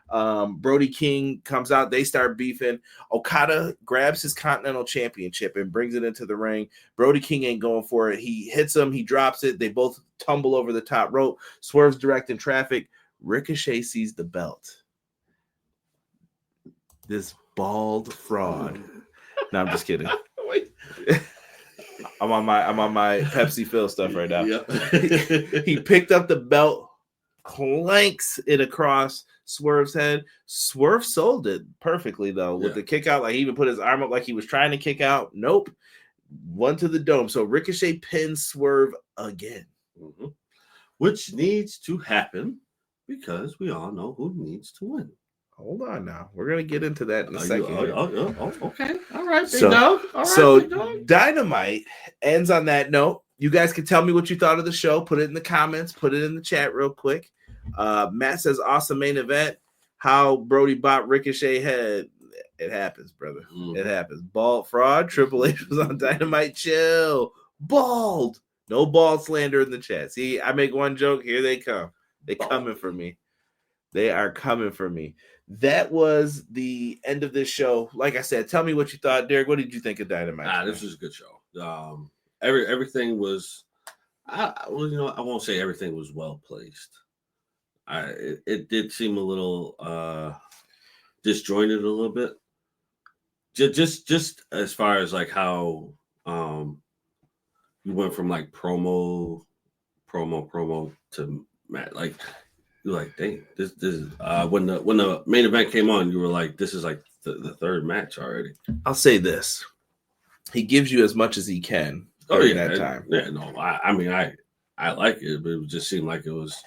Brodie King comes out. They start beefing. Okada grabs his Continental Championship and brings it into the ring. Brodie King ain't going for it. He hits him. He drops it. They both tumble over the top rope. Swerve's directing traffic. Ricochet sees the belt. This bald fraud. No, I'm just kidding. Wait. I'm on my Pepsi Phil stuff right now. Yep. He picked up the belt, clanks it across Swerve's head. Swerve sold it perfectly though with the kick out. Like he even put his arm up like he was trying to kick out. Nope. One to the dome. So Ricochet pins Swerve again. Mm-hmm. Which needs to happen because we all know who needs to win. Hold on now. We're going to get into that in a second. Okay. All right, big so, dog. All right, so big dog. Dynamite ends on that note. You guys can tell me what you thought of the show. Put it in the comments. Put it in the chat real quick. Matt says, awesome main event. How Brodie bought Ricochet head. It happens, brother. It happens. Bald fraud. Triple H was on Dynamite. Chill. Bald. No bald slander in the chat. See, I make one joke. Here they come. They coming for me. They are coming for me. That was the end of this show. Like I said, tell me what you thought, Derek. What did you think of Dynamite? This was a good show. Everything was. I won't say everything was well placed. It did seem a little disjointed a little bit. Just as far as like how you went from like promo to Matt, like. You're like, dang, this is when the main event came on, you were like, this is like the third match already. I'll say this. He gives you as much as he can during that time. Yeah, no, I mean, I like it, but it just seemed like it was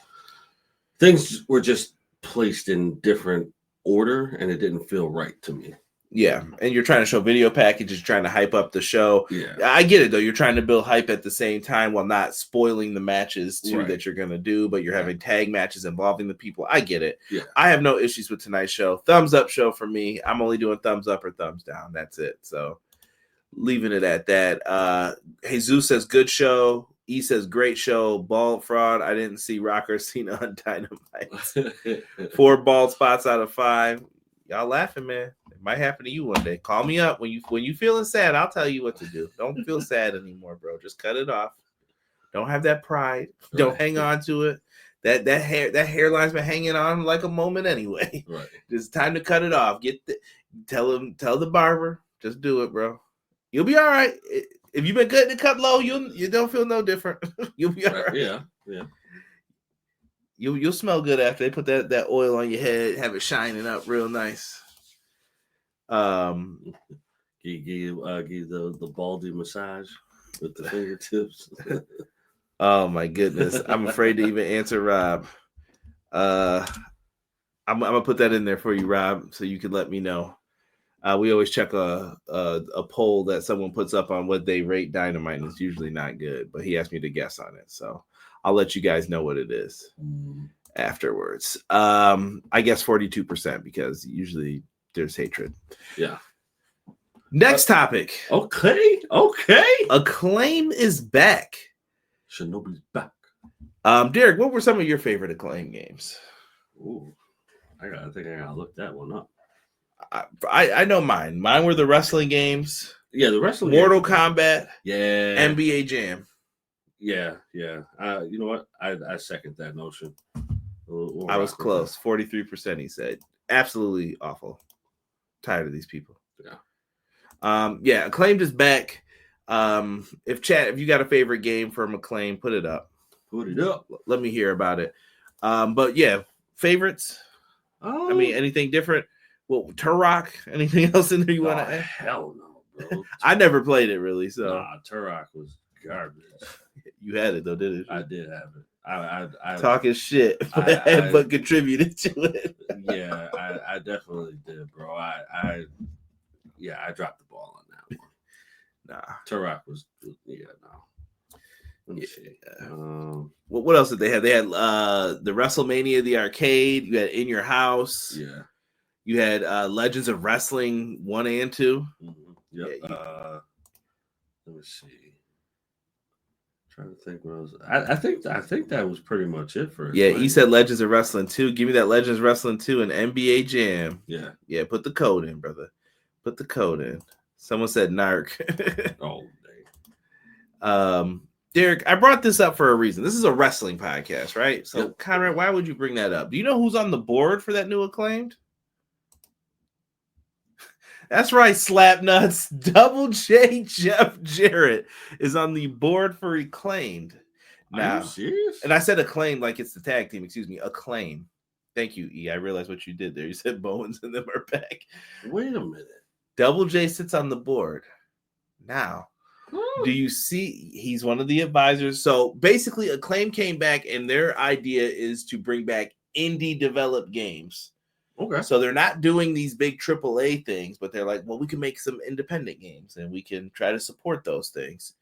things were just placed in different order and it didn't feel right to me. Yeah, and you're trying to show video packages, trying to hype up the show. Yeah, I get it though. You're trying to build hype at the same time while not spoiling the matches too that you're gonna do. But you're having tag matches involving the people. I get it. Yeah, I have no issues with tonight's show. Thumbs up show for me. I'm only doing thumbs up or thumbs down. That's it. So leaving it at that. Jesus says good show. E says great show. Bald fraud. I didn't see Rocker Cena on Dynamite. 4 bald spots out of 5. Y'all laughing, man. It might happen to you one day. Call me up when you feeling sad. I'll tell you what to do. Don't feel sad anymore, bro. Just cut it off. Don't have that pride. Don't hang on to it. That hairline's been hanging on like a moment anyway. Right. It's time to cut it off. Tell the barber. Just do it, bro. You'll be all right. If you've been cutting the cut low, you don't feel no different. You'll be all right. Yeah. You'll smell good after they put that oil on your head, have it shining up real nice. Give the baldy massage with the fingertips. Oh my goodness, I'm afraid to even answer Rob. I'm gonna put that in there for you, Rob, so you can let me know. We always check a poll that someone puts up on what they rate Dynamite, and it's usually not good. But he asked me to guess on it, so I'll let you guys know what it is afterwards. I guess 42% because usually there's hatred. Yeah. Next topic. Okay. Acclaim is back. Shinobi's back. Derek, what were some of your favorite Acclaim games? Ooh, I gotta look that one up. I know mine. Mine were the wrestling games. Yeah, the wrestling. Mortal Kombat. Yeah. NBA Jam. Yeah. You know what? I second that notion. I was close. 43%. He said, absolutely awful. Tired of these people. Yeah, Acclaimed is back. If you got a favorite game from Acclaim, put it up. Put it up. Let me hear about it. But yeah, favorites. I mean, anything different? Well, Turok. Anything else in there you want to add? Hell no, bro. I never played it really, so Turok was garbage. You had it though, didn't you? I did have it. I talking shit, but contributed to it. Yeah, I definitely did, bro. I dropped the ball on that one. Nah, Turok was no. Let me see. What else did they have? They had the WrestleMania, the arcade. You had In Your House. Yeah. You had Legends of Wrestling 1 and 2. Mm-hmm. Yep. Yeah, let me see. Trying to think what else. I think that was pretty much it for. Yeah, he said Legends of Wrestling 2. Give me that Legends of Wrestling 2 and NBA Jam. Yeah. Put the code in, brother. Put the code in. Someone said narc. Oh, dang. Derek, I brought this up for a reason. This is a wrestling podcast, right? So, Yep. Conrad, why would you bring that up? Do you know who's on the board for that new Acclaimed? That's right, Slapnuts. Double J Jeff Jarrett is on the board for Acclaimed. Now, are you serious? And I said Acclaimed like it's the tag team. Excuse me, Acclaim. Thank you, E. I realized what you did there. You said Bowens and them are back. Wait a minute. Double J sits on the board. Now, do you see he's one of the advisors? So basically, Acclaim came back, and their idea is to bring back indie developed games. Okay. So they're not doing these big AAA things, but they're like, well, we can make some independent games and we can try to support those things.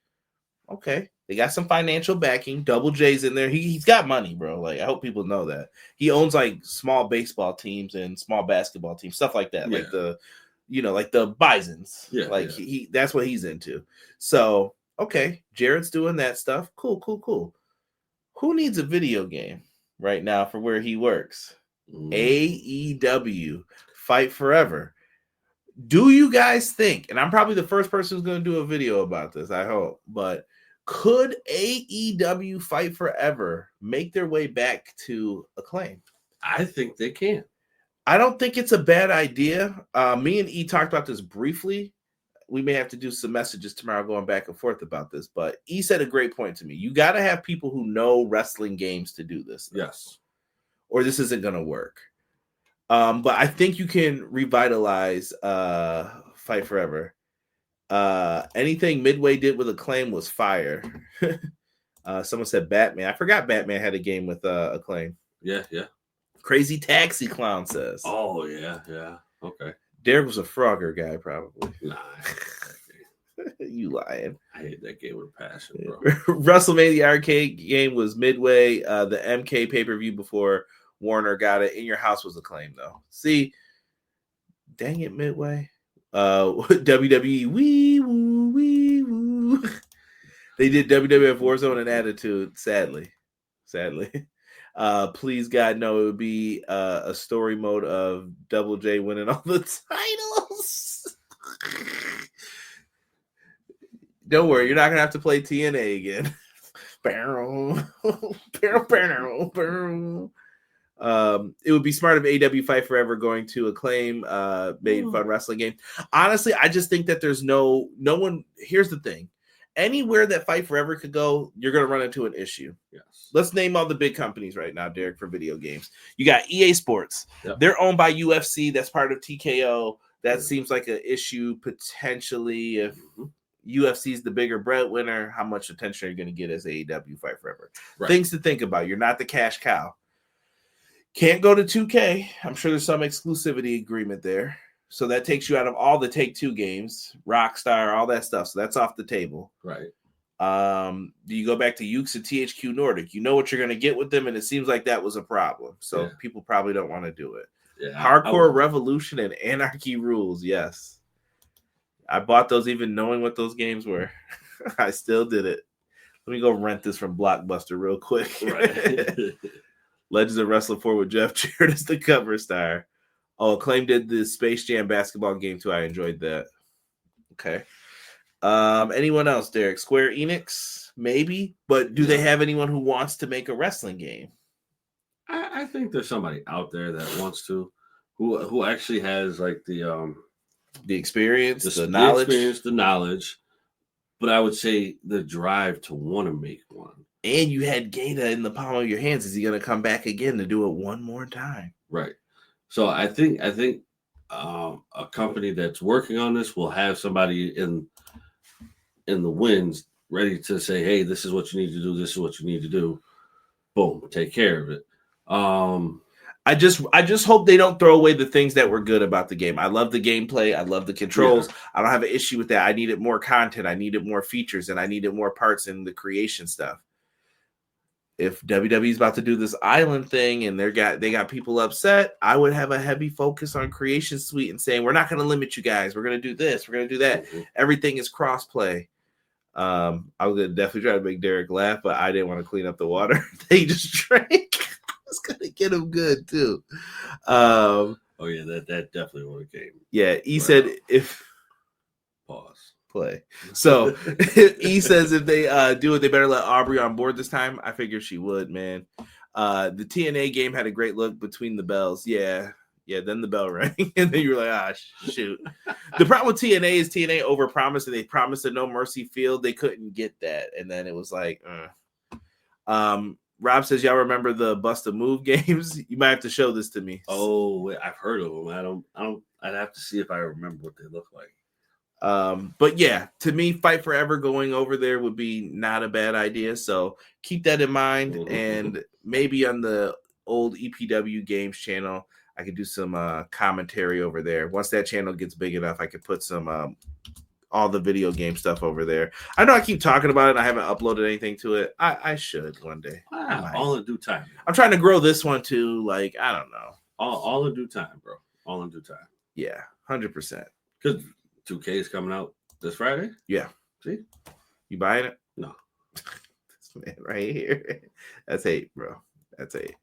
Okay. They got some financial backing. Double J's in there. He's got money, bro. Like, I hope people know that. He owns like small baseball teams and small basketball teams, stuff like that. Yeah. Like the Bisons. Yeah. Like that's what he's into. So, okay. Jarrett's doing that stuff. Cool. Who needs a video game right now for where he works? AEW Fight Forever. Do you guys think, and I'm probably the first person who's going to do a video about this, I hope, but could AEW Fight Forever make their way back to Acclaim? I think they can. I don't think it's a bad idea. Me and E talked about this briefly. We may have to do some messages tomorrow going back and forth about this, but E said a great point to me. You got to have people who know wrestling games to do this. Yes. Or this isn't going to work. But I think you can revitalize Fight Forever. Anything Midway did with Acclaim was fire. Someone said Batman. I forgot Batman had a game with Acclaim. Yeah. Crazy Taxi Clown says. Oh, yeah. Okay. Derek was a Frogger guy, probably. Nah. You lying. I hate that game with a passion, bro. WrestleMania arcade game was Midway. The MK pay-per-view before Warner got it. In Your House was Acclaim, though. See, dang it, Midway. WWE, wee woo. They did WWF Warzone and Attitude, sadly. Please, God, no, it would be a story mode of Double J winning all the titles. Don't worry, you're not going to have to play TNA again. It would be smart if AW Fight Forever going to Acclaim made fun wrestling game. Honestly, I just think that there's no one. Here's the thing. Anywhere that Fight Forever could go, you're going to run into an issue. Yes. Let's name all the big companies right now, Derek, for video games. You got EA Sports. Yep. They're owned by UFC. That's part of TKO. That seems like an issue potentially if UFC is the bigger breadwinner. How much attention are you going to get as AEW Fight Forever? Right. Things to think about. You're not the cash cow. Can't go to 2K. I'm sure there's some exclusivity agreement there. So that takes you out of all the Take-Two games, Rockstar, all that stuff. So that's off the table. Right. Do you go back to Ukes and THQ Nordic? You know what you're going to get with them, and it seems like that was a problem. So people probably don't want to do it. Yeah, Hardcore Revolution and Anarchy Rules, yes. I bought those even knowing what those games were. I still did it. Let me go rent this from Blockbuster real quick. Right. Legends of Wrestling 4 with Jeff Jarrett as the cover star. Oh, Acclaim did the Space Jam basketball game too. I enjoyed that. Okay. Anyone else, Derek? Square Enix? Maybe. But do they have anyone who wants to make a wrestling game? I think there's somebody out there that wants to, who actually has like the The experience, the knowledge. The knowledge. But I would say the drive to want to make one. And you had Gaeta in the palm of your hands. Is he going to come back again to do it one more time? Right. So I think a company that's working on this will have somebody in the wings ready to say, hey, this is what you need to do. This is what you need to do. Boom, take care of it. I just hope they don't throw away the things that were good about the game. I love the gameplay. I love the controls. Yeah. I don't have an issue with that. I needed more content. I needed more features, and I needed more parts in the creation stuff. If WWE's about to do this island thing and they got people upset, I would have a heavy focus on Creation Suite and saying, we're not going to limit you guys. We're going to do this. We're going to do that. Mm-hmm. Everything is cross-play. I was going to definitely try to make Derek laugh, but I didn't want to clean up the water they just drank. I was going to get him good, too. Oh, yeah, that definitely would have came. Yeah, he said if... Pause. Play. So he says if they do it, they better let Aubrey on board this time. I figure she would, man. The TNA game had a great look between the bells. Yeah. Then the bell rang, and then you were like, shoot. The problem with TNA is TNA overpromised, and they promised a No Mercy field. They couldn't get that, and then it was like, Rob says, y'all remember the Bust a Move games? You might have to show this to me. Oh, I've heard of them. I don't. I'd have to see if I remember what they look like. But yeah, to me, Fight Forever going over there would be not a bad idea. So keep that in mind. Mm-hmm. And maybe on the old EPW Games channel, I could do some commentary over there. Once that channel gets big enough, I could put some all the video game stuff over there. I know I keep talking about it and I haven't uploaded anything to it. I should one day. All in due time. I'm trying to grow this one too. Like, I don't know. All in due time, bro. All in due time. Yeah, 100%. Because 2K is coming out this Friday. Yeah. See? You buying it? No. This man right here. That's hate, bro. That's hate.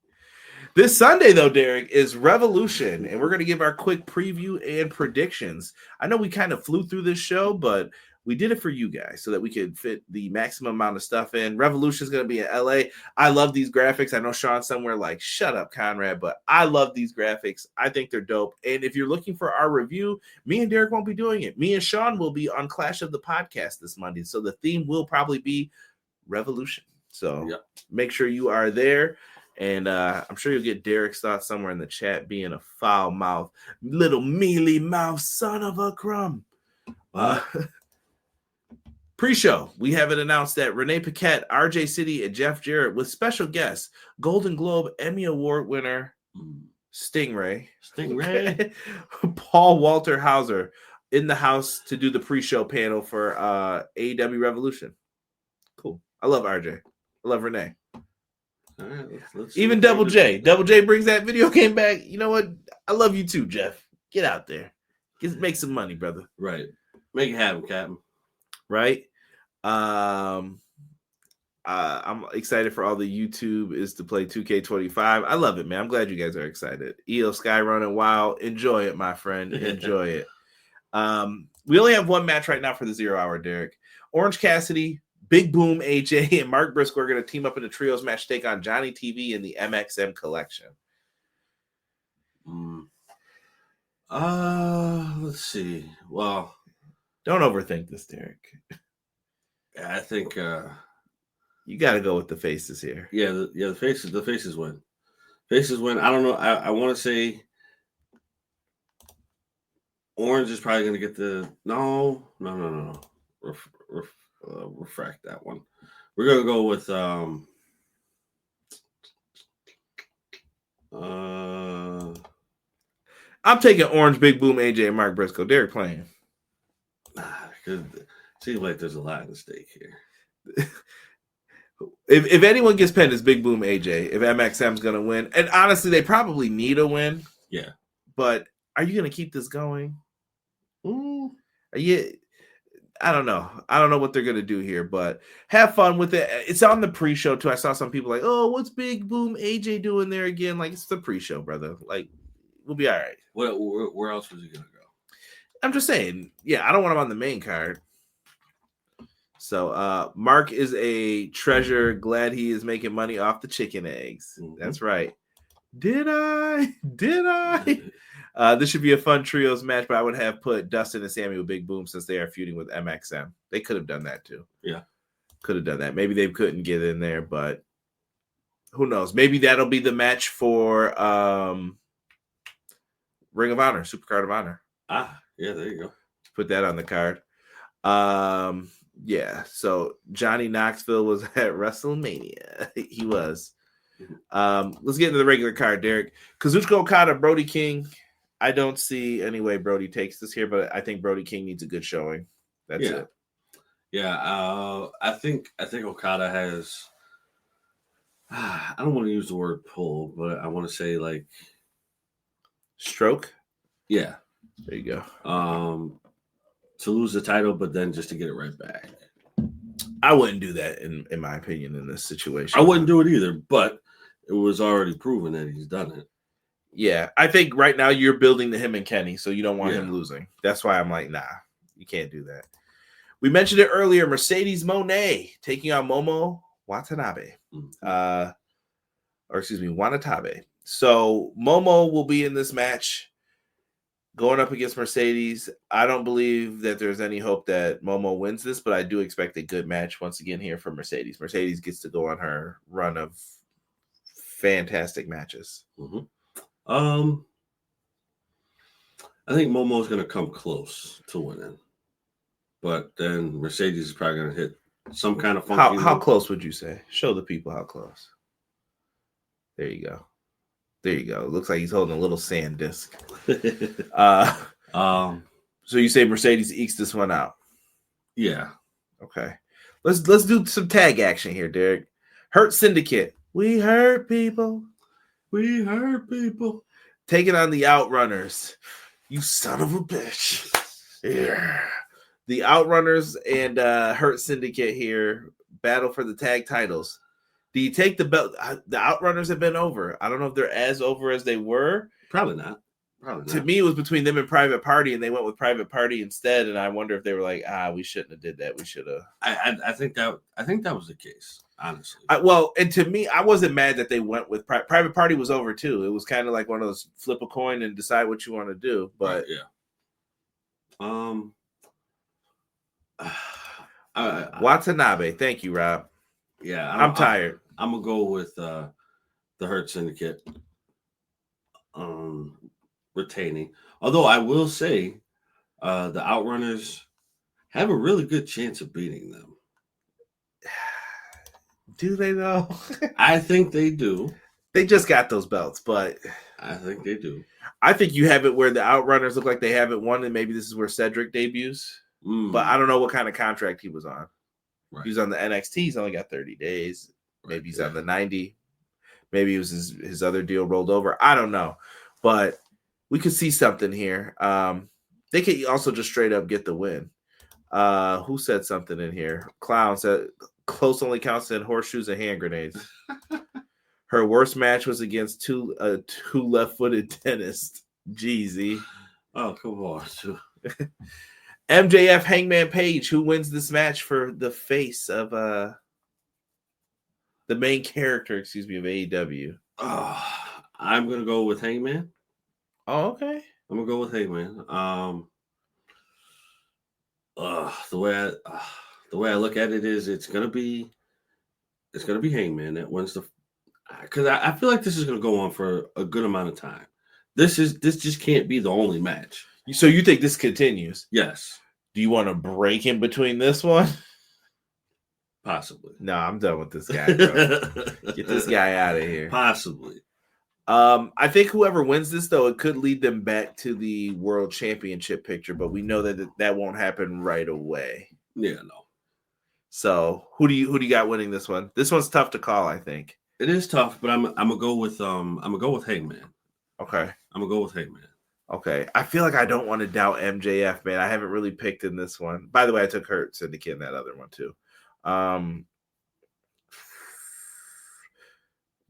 This Sunday, though, Derek, is Revolution, and we're going to give our quick preview and predictions. I know we kind of flew through this show, but we did it for you guys so that we could fit the maximum amount of stuff in. Revolution is going to be in LA. I love these graphics. I know Sean's somewhere like, shut up, Conrad, but I love these graphics. I think they're dope. And if you're looking for our review, me and Derek won't be doing it. Me and Sean will be on Clash of the Podcast this Monday. So the theme will probably be Revolution. So Make sure you are there. And I'm sure you'll get Derek's thoughts somewhere in the chat, being a foul mouth, little mealy mouth son of a crumb. Pre-show, we have it announced that Renee Paquette, RJ City, and Jeff Jarrett with special guests, Golden Globe Emmy Award winner Stingray, Paul Walter Hauser in the house to do the pre-show panel for AEW Revolution. Cool. I love RJ. I love Renee. All right, let's even Double J. Double J brings that video game back. You know what? I love you too, Jeff. Get out there. Make some money, brother. Right. Make it happen, Captain. Right. I'm excited for all the YouTube is to play 2K25. I love it, man. I'm glad you guys are excited. EO Sky running wild. Enjoy it, my friend. Enjoy it. We only have one match right now for the 0 hour, Derek. Orange Cassidy, Big Boom AJ, and Mark Briscoe are going to team up in a trios match to take on Johnny TV in the MXM collection. Let's see. Well, don't overthink this, Derek. I think you got to go with the faces here. Yeah, the faces win. Faces win. I don't know. I want to say Orange is probably going to get the no. Refract that one. We're going to go with I'm taking Orange, Big Boom, AJ, and Mark Briscoe. Derek playing. It seems like there's a lot at stake here. If anyone gets pinned, it's Big Boom AJ. If MXM's going to win. And honestly, they probably need a win. Yeah. But are you going to keep this going? I don't know. I don't know what they're going to do here, but have fun with it. It's on the pre-show, too. I saw some people like, oh, what's Big Boom AJ doing there again? Like, it's the pre-show, brother. Like, we'll be all right. Where else was he going to go? I'm just saying. Yeah, I don't want him on the main card. So, Mark is a treasure. Glad he is making money off the chicken eggs. Mm-hmm. That's right. Did I? This should be a fun trios match, but I would have put Dustin and Sammy with Big Boom since they are feuding with MXM. They could have done that too. Yeah. Could have done that. Maybe they couldn't get in there, but who knows? Maybe that'll be the match for Ring of Honor, Supercard of Honor. Yeah, there you go. Put that on the card. Yeah, so Johnny Knoxville was at WrestleMania. He was. Let's get into the regular card, Derek. Kazuchika Okada, Brodie King. I don't see any way Brodie takes this here, but I think Brodie King needs a good showing. That's it. Yeah, I think Okada has. I don't want to use the word pull, but I want to say like stroke. Yeah, there you go. To lose the title, but then just to get it right back. I wouldn't do that in my opinion in this situation. I wouldn't do it either, but it was already proven that he's done it. Yeah, I think right now you're building to him and Kenny, so you don't want him losing. That's why I'm like, nah, you can't do that. We mentioned it earlier. Mercedes Moné taking on Momo Watanabe. Wanatabe. So Momo will be in this match going up against Mercedes. I don't believe that there's any hope that Momo wins this, but I do expect a good match once again here for Mercedes. Mercedes gets to go on her run of fantastic matches. I think Momo's going to come close to winning, but then Mercedes is probably going to hit some kind of funky. How close would you say? Show the people how close. There you go. There you go. It looks like he's holding a little sand disc. So you say Mercedes ekes this one out? Yeah. Okay. Let's do some tag action here, Derek. Hurt Syndicate. We hurt people. We hurt people. Taking on the Outrunners. You son of a bitch. Yeah. The Outrunners and Hurt Syndicate here battle for the tag titles. Do you take the belt? The Outrunners have been over. I don't know if they're as over as they were. Probably not. To me, it was between them and Private Party, and they went with Private Party instead. And I wonder if they were like, we shouldn't have did that. We should have. I think that was the case, honestly. And to me, I wasn't mad that they went with Private Party was over too. It was kind of like one of those flip a coin and decide what you want to do. But Watanabe. Thank you, Rob. Yeah, I'm tired. I'm gonna go with the Hurt Syndicate retaining. Although I will say the Outrunners have a really good chance of beating them. Do they though? I think they do. They just got those belts, but I think they do. I think you have it where the Outrunners look like they haven't won, and maybe this is where Cedric debuts. But I don't know what kind of contract he was on. Right. He was on the NXT. He's only got 30 days. Maybe he's on the 90. Maybe it was his other deal rolled over. I don't know. But we could see something here. They could also just straight up get the win. Who said something in here? Clown said, close only counts in horseshoes and hand grenades. Her worst match was against two left-footed dentists. Jeezy. Oh, come on. MJF Hangman Page, who wins this match for the face of the main character, of AEW? I'm gonna go with Hangman. Oh, okay. I'm gonna go with Hangman. The way I look at it is it's gonna be Hangman that wins because I feel like this is gonna go on for a good amount of time. This just can't be the only match. So you think this continues? Yes. Do you want to break in between this one? Possibly. No, I'm done with this guy, bro. Get this guy out of here. Possibly. I think whoever wins this, though, it could lead them back to the World Championship picture, but we know that won't happen right away. Yeah, no. So who do you got winning this one? This one's tough to call, I think. It is tough, but I'm gonna go with Hangman. Okay. I'm gonna go with Hangman. Okay. I feel like I don't want to doubt MJF, man. I haven't really picked in this one. By the way, I took Hurt Syndicate in that other one too.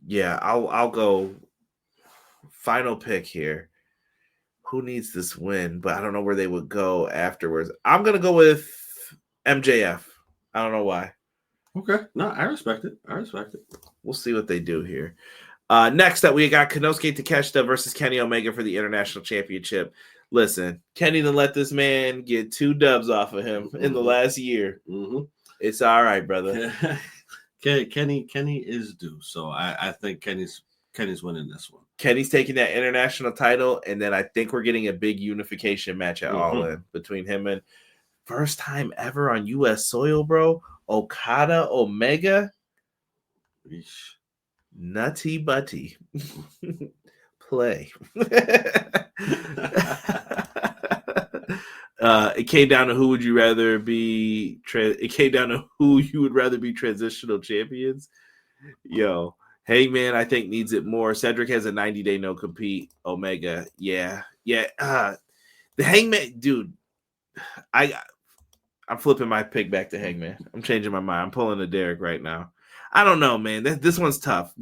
Yeah, I'll go final pick here. Who needs this win? But I don't know where they would go afterwards. I'm gonna go with MJF. I don't know why. Okay. No, I respect it. We'll see what they do here. Next up, we got Konosuke Takeshita versus Kenny Omega for the International Championship. Listen, Kenny done let this man get 2 dubs off of him in the last year. It's all right, brother. Kenny is due, so I think Kenny's winning this one. Kenny's taking that international title, and then I think we're getting a big unification match at All In between him and first time ever on U.S. soil, bro. Okada Omega. Eesh. Nutty butty. Play. It came down to who would you rather be. It came down to who you would rather be transitional champions. Yo, Hangman, I think needs it more. Cedric has a 90-day no compete. Omega, yeah. The Hangman, dude. I'm flipping my pick back to Hangman. I'm changing my mind. I'm pulling a Derek right now. I don't know, man. This one's tough.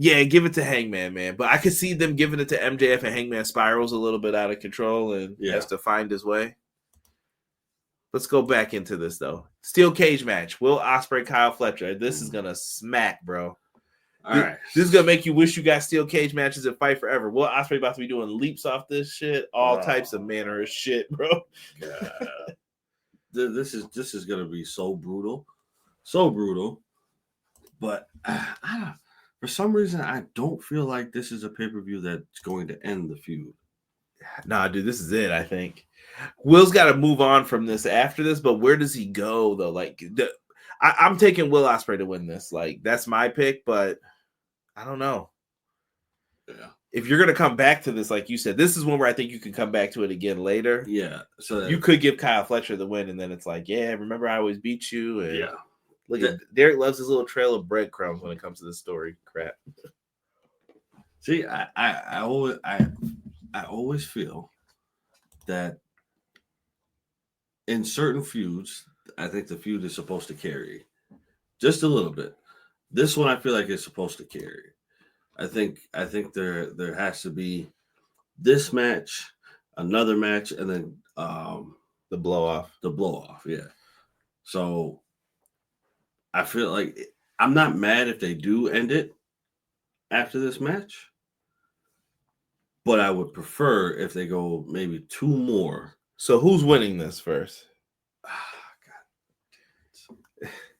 Yeah, give it to Hangman, man. But I could see them giving it to MJF, and Hangman spirals a little bit out of control and has to find his way. Let's go back into this, though. Steel cage match. Will Ospreay, Kyle Fletcher. This is going to smack, bro. All right. This is going to make you wish you got steel cage matches and Fight Forever. Will Ospreay about to be doing leaps off this shit? All types of manner of shit, bro. This is going to be so brutal. So brutal. But for some reason, I don't feel like this is a pay-per-view that's going to end the feud. Nah, dude, this is it, I think. Will's got to move on from this after this, but where does he go, though? Like, I'm taking Will Ospreay to win this. Like, that's my pick, but I don't know. Yeah. If you're going to come back to this, like you said, this is one where I think you can come back to it again later. Yeah. So you could give Kyle Fletcher the win, and then it's like, yeah, remember I always beat you? And yeah. Look at Derek loves his little trail of breadcrumbs when it comes to this story. Crap. See, I always feel that in certain feuds, I think the feud is supposed to carry just a little bit. This one, I feel like it's supposed to carry. I think there has to be this match, another match, and then the blow off. Yeah. So I feel like I'm not mad if they do end it after this match, but I would prefer if they go maybe 2 more. So who's winning this first?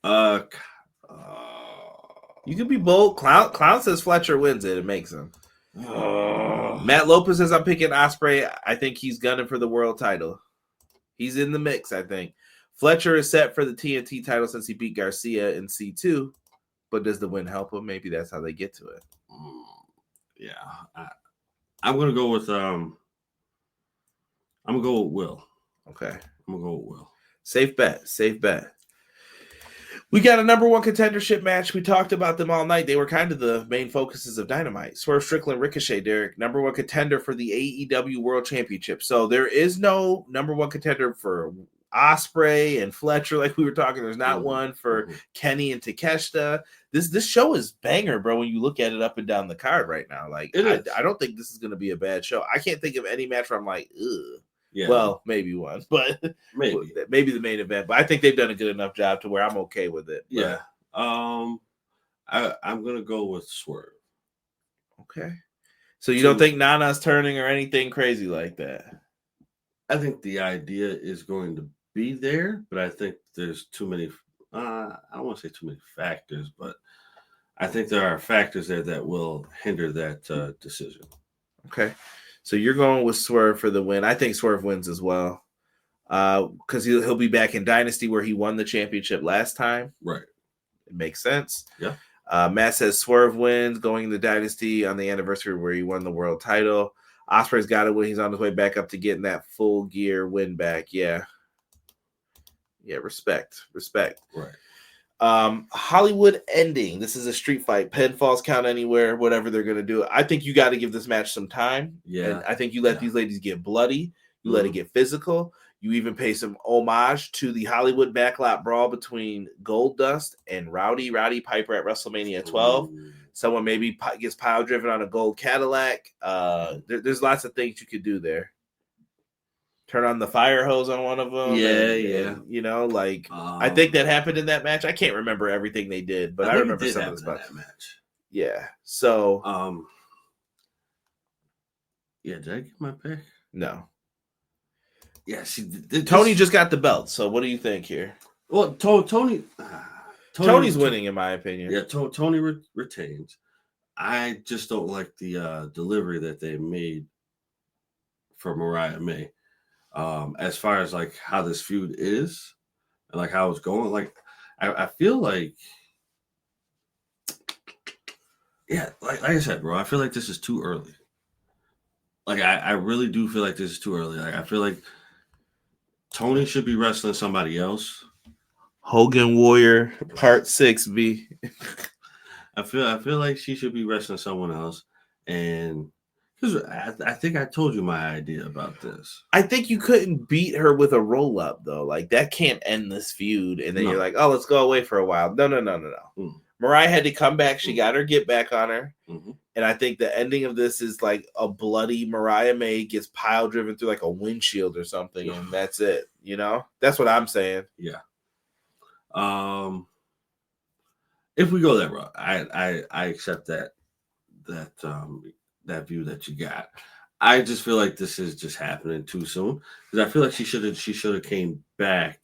You could be bold. Clown says Fletcher wins it. It makes him. Matt Lopez says I'm picking Ospreay. I think he's gunning for the world title. He's in the mix, I think. Fletcher is set for the TNT title since he beat Garcia in C2. But does the win help him? Maybe that's how they get to it. Yeah. I'm gonna go with Will. Okay. I'm gonna go with Will. Safe bet. We got a number 1 contendership match. We talked about them all night. They were kind of the main focuses of Dynamite. Swerve, Strickland, Ricochet, Derek, number 1 contender for the AEW World Championship. So there is no number 1 contender for Ospreay and Fletcher, like we were talking. There's not one for Kenny and Takeshita. This show is banger, bro, when you look at it up and down the card right now. Like, I don't think this is going to be a bad show. I can't think of any match where I'm like, ugh. Yeah. Well, maybe one, but maybe the main event. But I think they've done a good enough job to where I'm okay with it. But. Yeah. I'm gonna go with Swerve. Okay. So you don't think Nana's turning or anything crazy like that? I think the idea is going to be there, but I think there's too many. I don't want to say too many factors, but I think there are factors there that will hinder that decision. Okay. So you're going with Swerve for the win. I think Swerve wins as well, because he'll be back in Dynasty where he won the championship last time. Right. It makes sense. Yeah. Matt says Swerve wins going into Dynasty on the anniversary where he won the world title. Ospreay's got it when he's on his way back up to getting that full gear win back. Yeah. Yeah, respect. Right. Hollywood ending. This is a street fight. Pinfalls count anywhere, whatever they're going to do. I think you got to give this match some time. Yeah. And I think you let these ladies get bloody. You let it get physical. You even pay some homage to the Hollywood backlot brawl between Goldust and Rowdy Piper at WrestleMania 12. Someone maybe gets pile driven on a gold Cadillac. There's lots of things you could do there. turn on the fire hose on one of them. Yeah. And, you know, like I think that happened in that match. I can't remember everything they did, but I remember some of the stuff. That match. Yeah. So, yeah, did I get my pick? No. Yeah, Tony just got the belt. So, what do you think here? Well, Tony's winning, in my opinion. Yeah, Tony retains. I just don't like the delivery that they made for Mariah May. As far as like how this feud is and like how it's going, like I feel like, yeah, like I said, bro, I feel like this is too early. Like I really do feel like this is too early. Like I feel like Tony should be wrestling somebody else. Hogan Warrior Part 6B. I feel like she should be wrestling someone else, and because I think I told you my idea about this. I think you couldn't beat her with a roll up though. Like that can't end this feud. And then you're like, oh, let's go away for a while. No. Mariah had to come back. She got her get back on her. Mm-hmm. And I think the ending of this is like a bloody Mariah May gets pile driven through like a windshield or something, and that's it. You know, that's what I'm saying. Yeah. If we go that route, I accept that view that you got. I just feel like this is just happening too soon because I feel like she should have came back,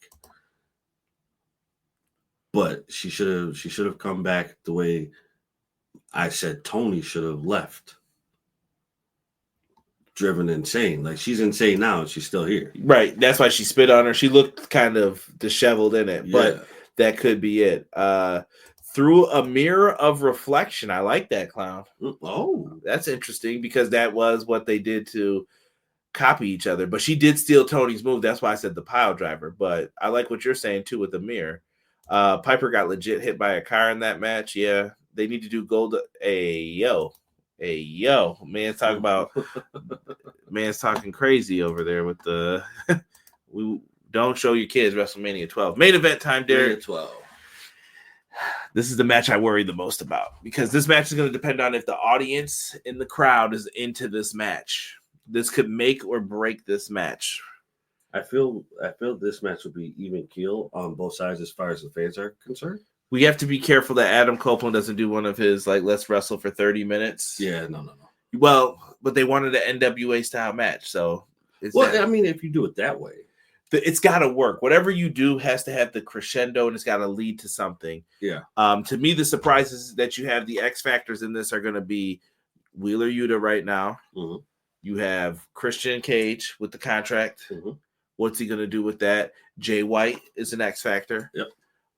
but she should have come back the way I said Tony should have left. Driven insane. Like she's insane now and she's still here. Right. That's why she spit on her. She looked kind of disheveled in it, but that could be it. Through a mirror of reflection. I like that, Clown. Oh, that's interesting because that was what they did to copy each other. But she did steal Tony's move. That's why I said the pile driver. But I like what you're saying too with the mirror. Piper got legit hit by a car in that match. Yeah, they need to do gold. Hey yo, man's talking crazy over there with the. We don't show your kids WrestleMania 12 main event time, Derek. 12. This is the match I worry the most about because this match is going to depend on if the audience in the crowd is into this match. This could make or break this match. I feel this match will be even keel on both sides as far as the fans are concerned. We have to be careful that Adam Copeland doesn't do one of his like let's wrestle for 30 minutes. Yeah, no. Well, but they wanted an NWA style match, so I mean, if you do it that way. It's got to work. Whatever you do has to have the crescendo, and it's got to lead to something. Yeah. To me, the surprises that you have, the X factors in this are going to be Wheeler Yuta right now. Mm-hmm. You have Christian Cage with the contract. Mm-hmm. What's he going to do with that? Jay White is an X factor. Yep.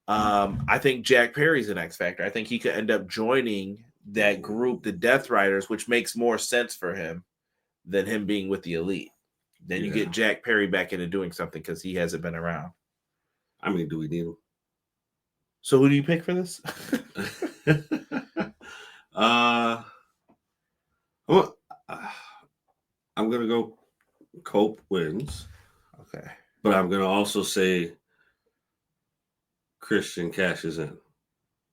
I think Jack Perry's an X factor. I think he could end up joining that group, the Death Riders, which makes more sense for him than him being with the Elite. Then you get Jack Perry back into doing something because he hasn't been around. I mean, do we need him? So who do you pick for this? I'm going to go Cope wins. Okay. But I'm going to also say Christian cashes in.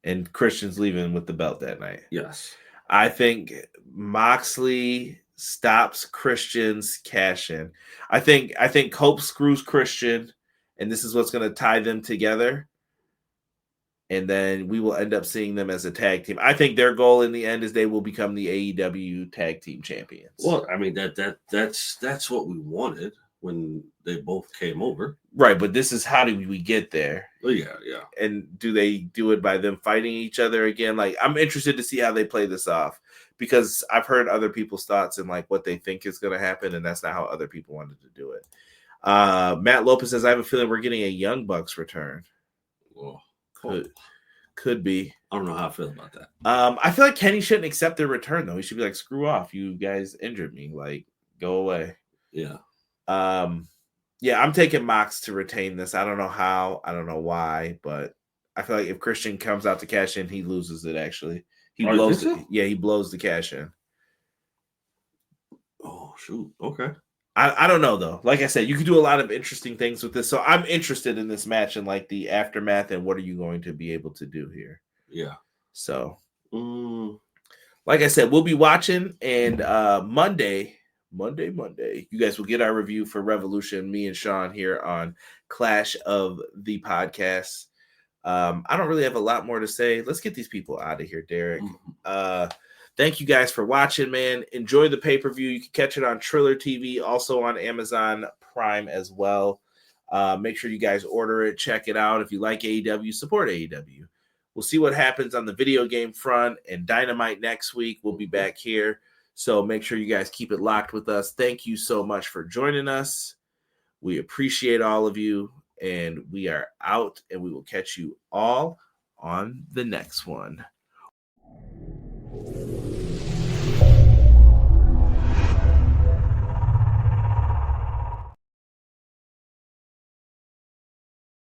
And Christian's leaving with the belt that night. Yes. I think Moxley stops Christian's cash in. I think Cope screws Christian, and this is what's going to tie them together. And then we will end up seeing them as a tag team. I think their goal in the end is they will become the AEW tag team champions. Well, I mean that's what we wanted when they both came over. Right, but this is how do we get there? Oh, yeah. And do they do it by them fighting each other again? Like, I'm interested to see how they play this off because I've heard other people's thoughts and like what they think is going to happen, and that's not how other people wanted to do it. Matt Lopez says, I have a feeling we're getting a Young Bucks return. Oh, could be. I don't know how I feel about that. I feel like Kenny shouldn't accept their return, though. He should be like, screw off. You guys injured me. Like, go away. Yeah. Yeah, I'm taking Mox to retain this. I don't know how. I don't know why, but I feel like if Christian comes out to cash in, he loses it, actually. He blows the cash in. Oh, shoot. Okay. I don't know, though. Like I said, you can do a lot of interesting things with this. So I'm interested in this match and like the aftermath and what are you going to be able to do here. Yeah. So, like I said, we'll be watching. And Monday Monday. You guys will get our review for Revolution, me and Sean here on Clash of the Podcasts. I don't really have a lot more to say. Let's get these people out of here, Derek. Thank you guys for watching, man. Enjoy the pay-per-view. You can catch it on Triller TV, also on Amazon Prime as well. Make sure you guys order it, check it out. If you like AEW, support AEW. We'll see what happens on the video game front and Dynamite next week. We'll be back here. So make sure you guys keep it locked with us. Thank you so much for joining us. We appreciate all of you, and we are out, and we will catch you all on the next one.